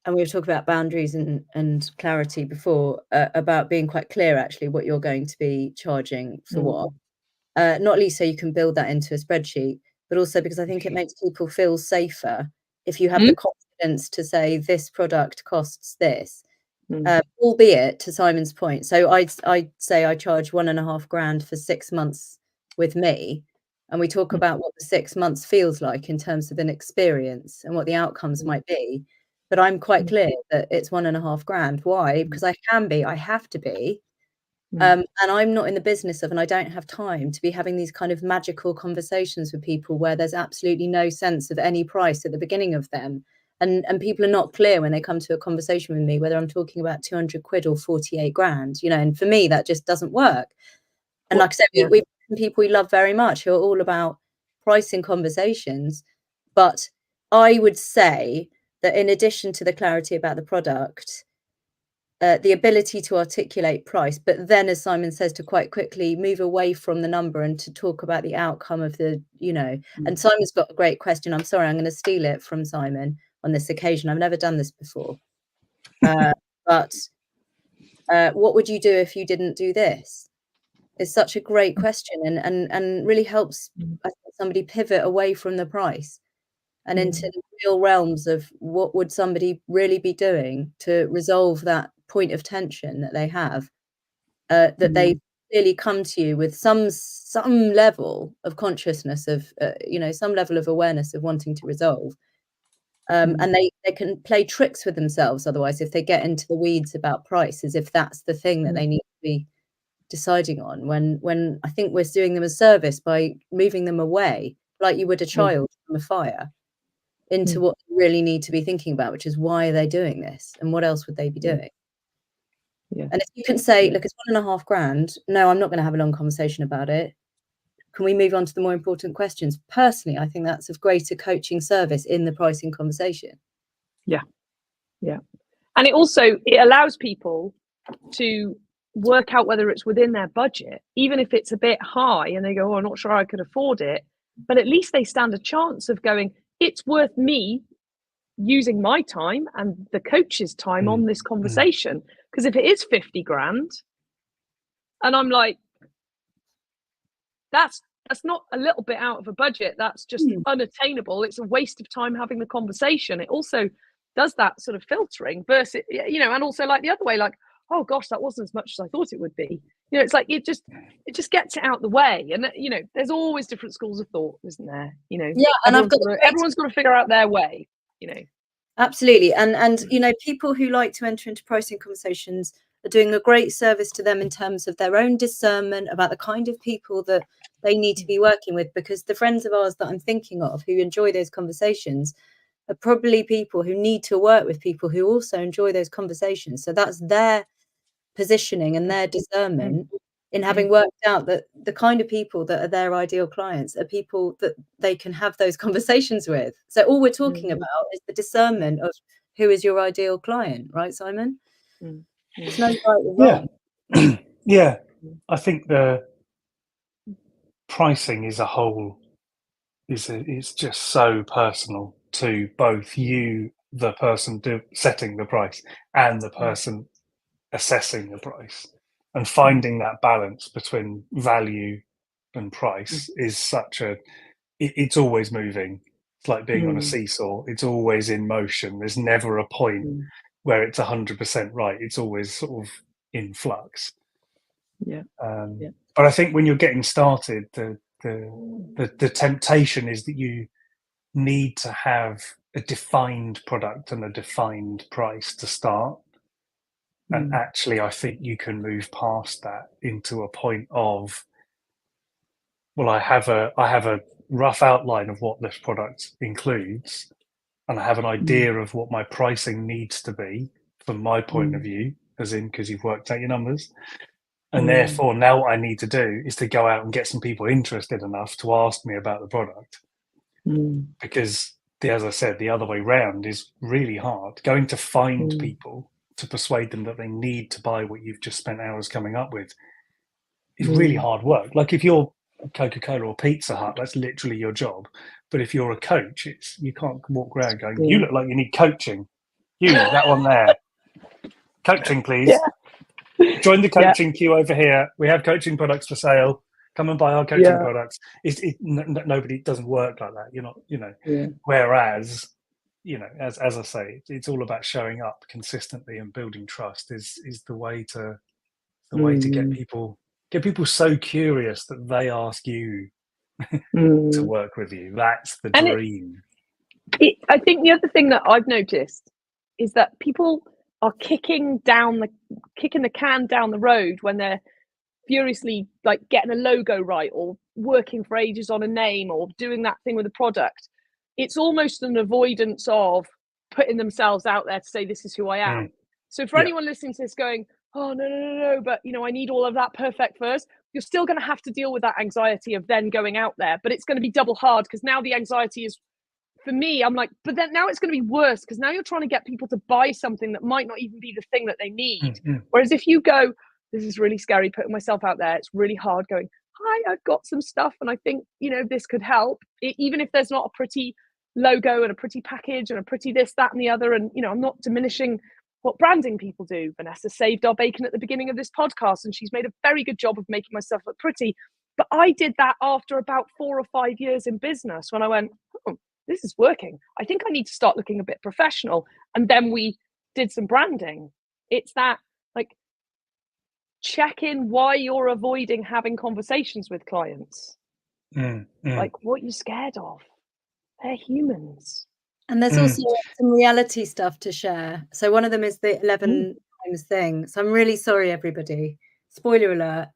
And we were talking about boundaries and clarity before, about being quite clear, actually, what you're going to be charging for what. Not least so you can build that into a spreadsheet, but also because I think it makes people feel safer if you have the confidence to say this product costs this. Albeit, to Simon's point, so I'd say I charge $1,500 for 6 months with me, and we talk about what the 6 months feels like in terms of an experience and what the outcomes might be. But I'm quite clear that it's $1,500. Why? Because I have to be. And I'm not in the business of, and I don't have time to be having these kind of magical conversations with people where there's absolutely no sense of any price at the beginning of them. And people are not clear when they come to a conversation with me, whether I'm talking about 200 quid or 48 grand, and for me, that just doesn't work. And like I said, we've people we love very much who are all about pricing conversations. But I would say that in addition to the clarity about the product, the ability to articulate price, but then, as Simon says, to quite quickly move away from the number and to talk about the outcome of the, and Simon's got a great question. I'm sorry, I'm going to steal it from Simon on this occasion. I've never done this before. But what would you do if you didn't do this? It's such a great question and really helps somebody pivot away from the price and into the real realms of what would somebody really be doing to resolve that point of tension that they have, that they clearly come to you with some level of consciousness of, some level of awareness of wanting to resolve. And they can play tricks with themselves otherwise if they get into the weeds about price, as if that's the thing that they need to be deciding on, when I think we're doing them a service by moving them away, like you would a child from a fire, into what they really need to be thinking about, which is why are they doing this and what else would they be doing? And if you can say, look, it's $1,500, no, I'm not going to have a long conversation about it. Can we move on to the more important questions? Personally, I think that's of greater coaching service in the pricing conversation. Yeah. And it allows people to work out whether it's within their budget, even if it's a bit high and they go, oh, I'm not sure I could afford it, but at least they stand a chance of going, it's worth me using my time and the coach's time on this conversation. Because if it is 50 grand and I'm like, that's not a little bit out of a budget, that's just unattainable, it's a waste of time having the conversation. It also does that sort of filtering versus, and also like the other way, like, oh gosh, that wasn't as much as I thought it would be. It's like it just gets it out the way. And there's always different schools of thought, isn't there? Yeah, and everyone's got to figure out their way. Absolutely, and people who like to enter into pricing conversations are doing a great service to them in terms of their own discernment about the kind of people that they need to be working with, because the friends of ours that I'm thinking of who enjoy those conversations are probably people who need to work with people who also enjoy those conversations. So that's their positioning and their discernment in having worked out that the kind of people that are their ideal clients are people that they can have those conversations with. So all we're talking about is the discernment of who is your ideal client, right, Simon? It's no right or wrong. Yeah, I think the pricing is a whole it's just so personal to both you, the person setting the price, and the person assessing the price, and finding that balance between value and price is such a it's always moving. It's like being on a seesaw. It's always in motion. There's never a point where it's 100% right. It's always sort of in flux. But I think when you're getting started, the temptation is that you need to have a defined product and a defined price to start. And actually, I think you can move past that into a point of, well, I have a rough outline of what this product includes, and I have an idea of what my pricing needs to be from my point of view, as in because you've worked out your numbers. And therefore, now what I need to do is to go out and get some people interested enough to ask me about the product. Because, as I said, the other way round is really hard. Going to find people to persuade them that they need to buy what you've just spent hours coming up with is really hard work. Like if you're Coca-Cola or Pizza Hut, that's literally your job. But if you're a coach, you can't walk around going, you look like you need coaching. You, that one there. Coaching, please. Join the coaching queue over here. We have coaching products for sale. Come and buy our coaching products. Nobody doesn't work like that. You're not, Whereas, as I say, it's all about showing up consistently and building trust is the way to get people so curious that they ask you to work with you. That's the dream. I think the other thing that I've noticed is that people are kicking the can down the road when they're furiously like getting a logo right or working for ages on a name or doing that thing with a product. It's almost an avoidance of putting themselves out there to say, this is who I am. So for anyone listening to this going, oh, no, but I need all of that perfect first, you're still going to have to deal with that anxiety of then going out there, but it's going to be double hard because now the anxiety is, for me, I'm like, but then now it's going to be worse because now you're trying to get people to buy something that might not even be the thing that they need. Whereas if you go, this is really scary putting myself out there, it's really hard going, hi, I've got some stuff and I think, this could help. Even if there's not a pretty logo and a pretty package and a pretty this, that and the other. And, I'm not diminishing what branding people do. Vanessa saved our bacon at the beginning of this podcast and she's made a very good job of making myself look pretty. But I did that after about 4 or 5 years in business when I went, oh, this is working. I think I need to start looking a bit professional. And then we did some branding. It's that, like, check in why you're avoiding having conversations with clients. Like, what are you scared of? They're humans. And there's also some reality stuff to share. So one of them is the 11 times thing. So I'm really sorry, everybody. Spoiler alert.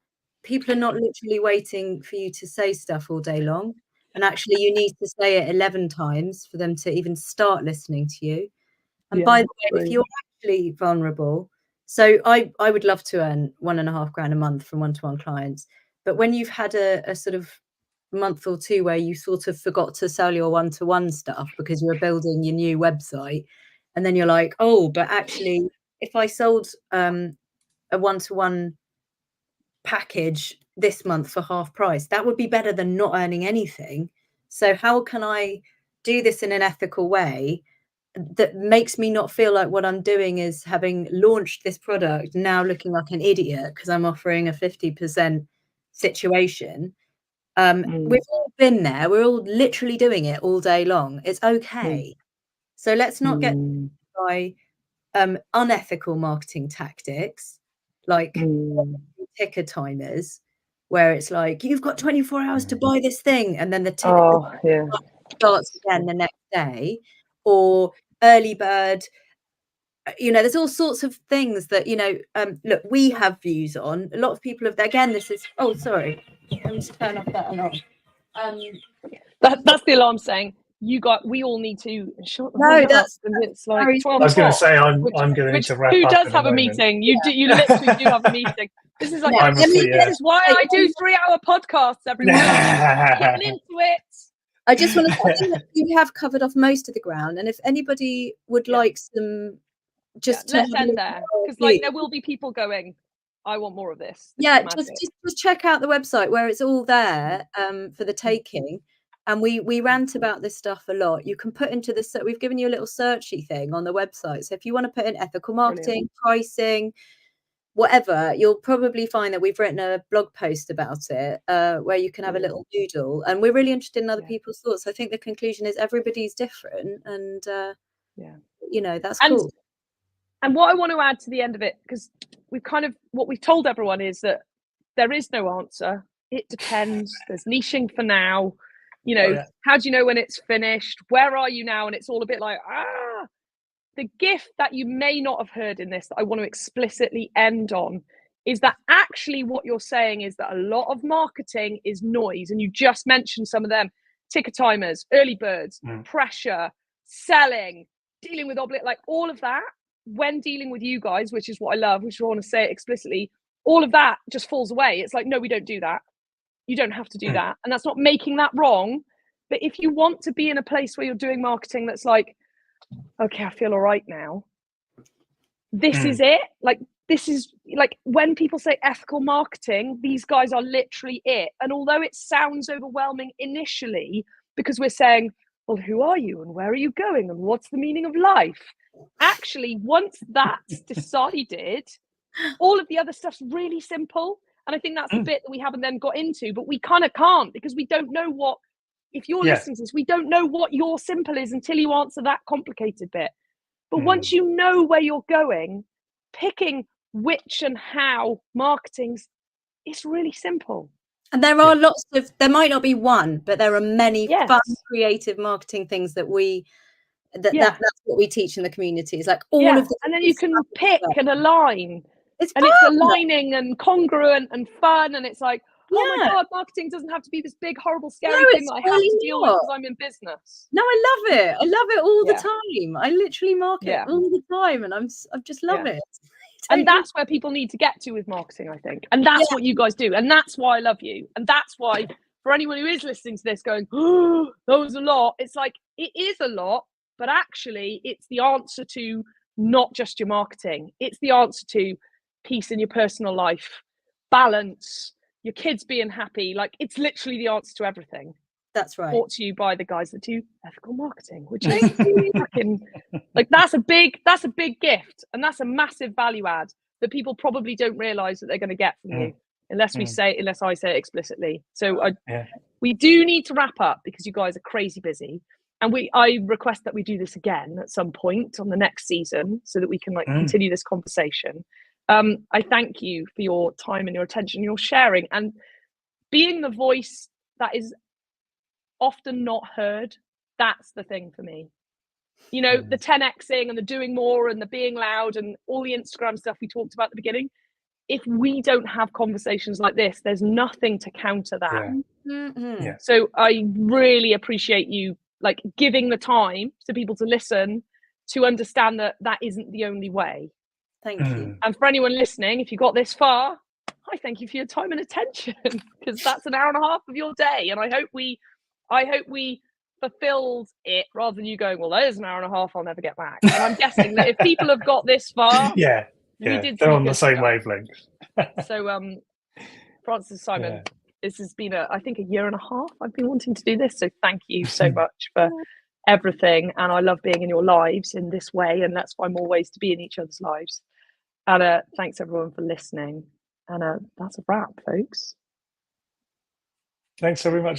People are not literally waiting for you to say stuff all day long. And actually, you need to say it 11 times for them to even start listening to you. And by the way, if you're actually vulnerable, so I would love to earn £1.5 grand a month from one-to-one clients. But when you've had a sort of month or two where you sort of forgot to sell your one-to-one stuff because you were building your new website, and then you're like, oh, but actually, if I sold a one-to-one package this month for half price, that would be better than not earning anything. So how can I do this in an ethical way that makes me not feel like what I'm doing is having launched this product now looking like an idiot because I'm offering a 50% situation? We've all been there. We're all literally doing it all day long. It's okay. So let's not get by unethical marketing tactics like ticker timers, where it's like, you've got 24 hours to buy this thing, and then the ticker starts again the next day, or early bird you know, there's all sorts of things that, you know, look, we have views on. A lot of people have, again, this is, oh, sorry, let me just turn off that alarm. That's the alarm saying we all need to shut the No, fuck that's up, and it's like very 12 I was going to o'clock. say I'm going to need to wrap Who up. does in have a moment. meeting? You literally do have a meeting. This is like Yeah, this is why I do 3-hour podcasts, everyone. Get into it. I just want to say, I think that you have covered off most of the ground, and if anybody would like some, just to let's have a end look there, at our because like view. there will be people going, I want more of this. This Yeah, is magic. just check out the website where it's all there for the taking. And we rant about this stuff a lot. You can put into the, we've given you a little searchy thing on the website. So if you want to put in ethical marketing, pricing, whatever, you'll probably find that we've written a blog post about it where you can have a little doodle. And we're really interested in other people's thoughts. I think the conclusion is everybody's different, and you know, that's cool. And what I want to add to the end of it, because what we've told everyone is that there is no answer. It depends. There's niching for now. You know, how do you know when it's finished? Where are you now? And it's all a bit like, the gift that you may not have heard in this that I want to explicitly end on is that actually what you're saying is that a lot of marketing is noise. And you just mentioned some of them: ticker timers, early birds, pressure, selling, dealing with like all of that. When dealing with you guys, which is what I love, which I want to say it explicitly, all of that just falls away. It's like, no, we don't do that. You don't have to do that. And that's not making that wrong. But if you want to be in a place where you're doing marketing that's like, okay, I feel all right now, this is it. Like, this is like when people say ethical marketing, these guys are literally it. And although it sounds overwhelming initially, because we're saying, well, who are you and where are you going and what's the meaning of life? Actually, once that's decided, all of the other stuff's really simple. And I think that's the bit that we haven't then got into, but we kind of can't, because we don't know what, if you're listening to this, we don't know what your simple is until you answer that complicated bit. But once you know where you're going, picking which and how marketing's, it's really simple. And there are lots of, there might not be one, but there are many fun, creative marketing things that that's what we teach in the community. It's like all of the, and then you can pick and align. It's aligning and congruent and fun, and it's like, oh my god, marketing doesn't have to be this big horrible scary thing that I have to deal with because I'm in business. No, I love it all the time. I literally market all the time, and I just love it. And that's where people need to get to with marketing, I think. And that's what you guys do. And that's why I love you. And that's why, for anyone who is listening to this going, oh, that was a lot, it's like, it is a lot, but actually it's the answer to not just your marketing. It's the answer to peace in your personal life, balance, your kids being happy. Like, it's literally the answer to everything. That's right. Brought to you by the guys that do ethical marketing, which is fucking, like, that's a big gift, and that's a massive value add that people probably don't realize that they're going to get from you unless I say it explicitly. So we do need to wrap up because you guys are crazy busy, and I request that we do this again at some point on the next season so that we can continue this conversation. I thank you for your time and your attention, your sharing, and being the voice that is often not heard. That's the thing for me. You know, the 10xing and the doing more and the being loud and all the Instagram stuff we talked about at the beginning. If we don't have conversations like this, there's nothing to counter that. So I really appreciate you like giving the time to people to listen, to understand that that isn't the only way. Thank you. And for anyone listening, if you got this far, I thank you for your time and attention, because that's an hour and a half of your day. And I hope we fulfilled it, rather than you going, well, there's an hour and a half, I'll never get back. And I'm guessing that if people have got this far, they're on the same wavelength. So Francis, Simon, this has been I think a year and a half I've been wanting to do this, so thank you so much for everything. And I love being in your lives in this way, and let's find more ways to be in each other's lives. And thanks everyone for listening, and that's a wrap, folks. Thanks very much.